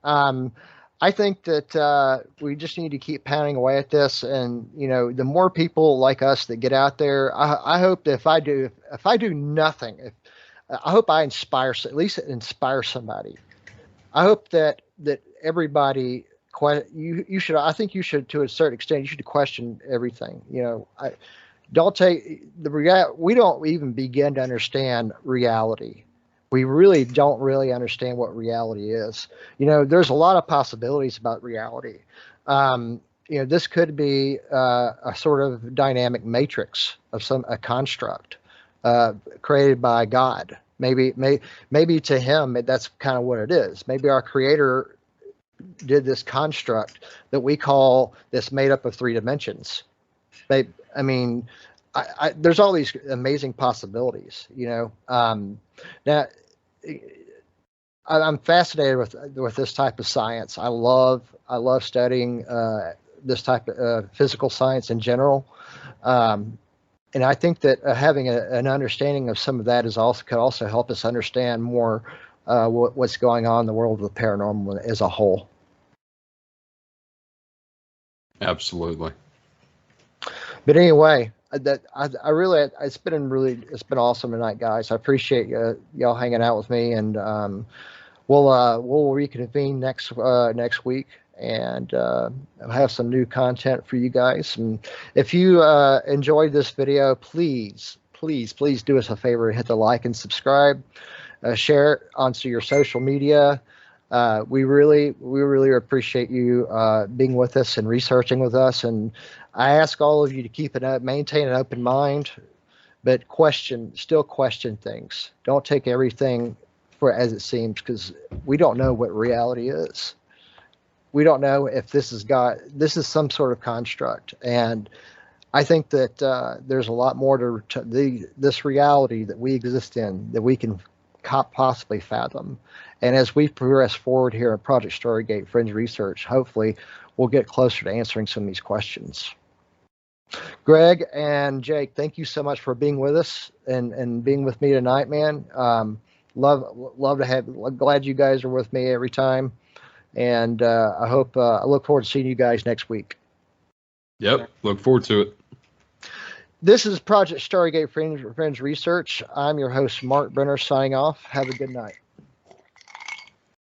I think that we just need to keep pounding away at this, and the more people like us that get out there, I hope that if I do nothing, I hope I at least inspire somebody. I hope that everybody I think you should, to a certain extent, you should question everything. I don't take we don't even begin to understand reality. We really don't really understand what reality is. There's a lot of possibilities about reality. This could be a sort of dynamic matrix of a construct created by God. Maybe to him, that's kind of what it is. Maybe our creator did this construct that we call this made up of 3 dimensions. There's all these amazing possibilities, now I'm fascinated with this type of science. I love studying this type of physical science in general. And I think that having an understanding of some of that could also help us understand more what's going on in the world of the paranormal as a whole. Absolutely. But anyway, it's been awesome tonight, guys. I appreciate y'all hanging out with me, and we'll reconvene next week and have some new content for you guys. And if you enjoyed this video, please do us a favor and hit the like and subscribe, share it onto your social media. We really appreciate you being with us and researching with us. And I ask all of you to maintain an open mind, but still question things. Don't take everything for as it seems, because we don't know what reality is. We don't know if this is God. This is some sort of construct, and I think that there's a lot more to this reality that we exist in that we can possibly fathom. And as we progress forward here at Project Stargate Fringe Research, hopefully we'll get closer to answering some of these questions. Greg and Jake, thank you so much for being with us and being with me tonight, man. Love to have. Glad you guys are with me every time, and I look forward to seeing you guys next week. Yep, look forward to it. This is Project Stargate Fringe Research. I'm your host, Mark Brenner, signing off. Have a good night.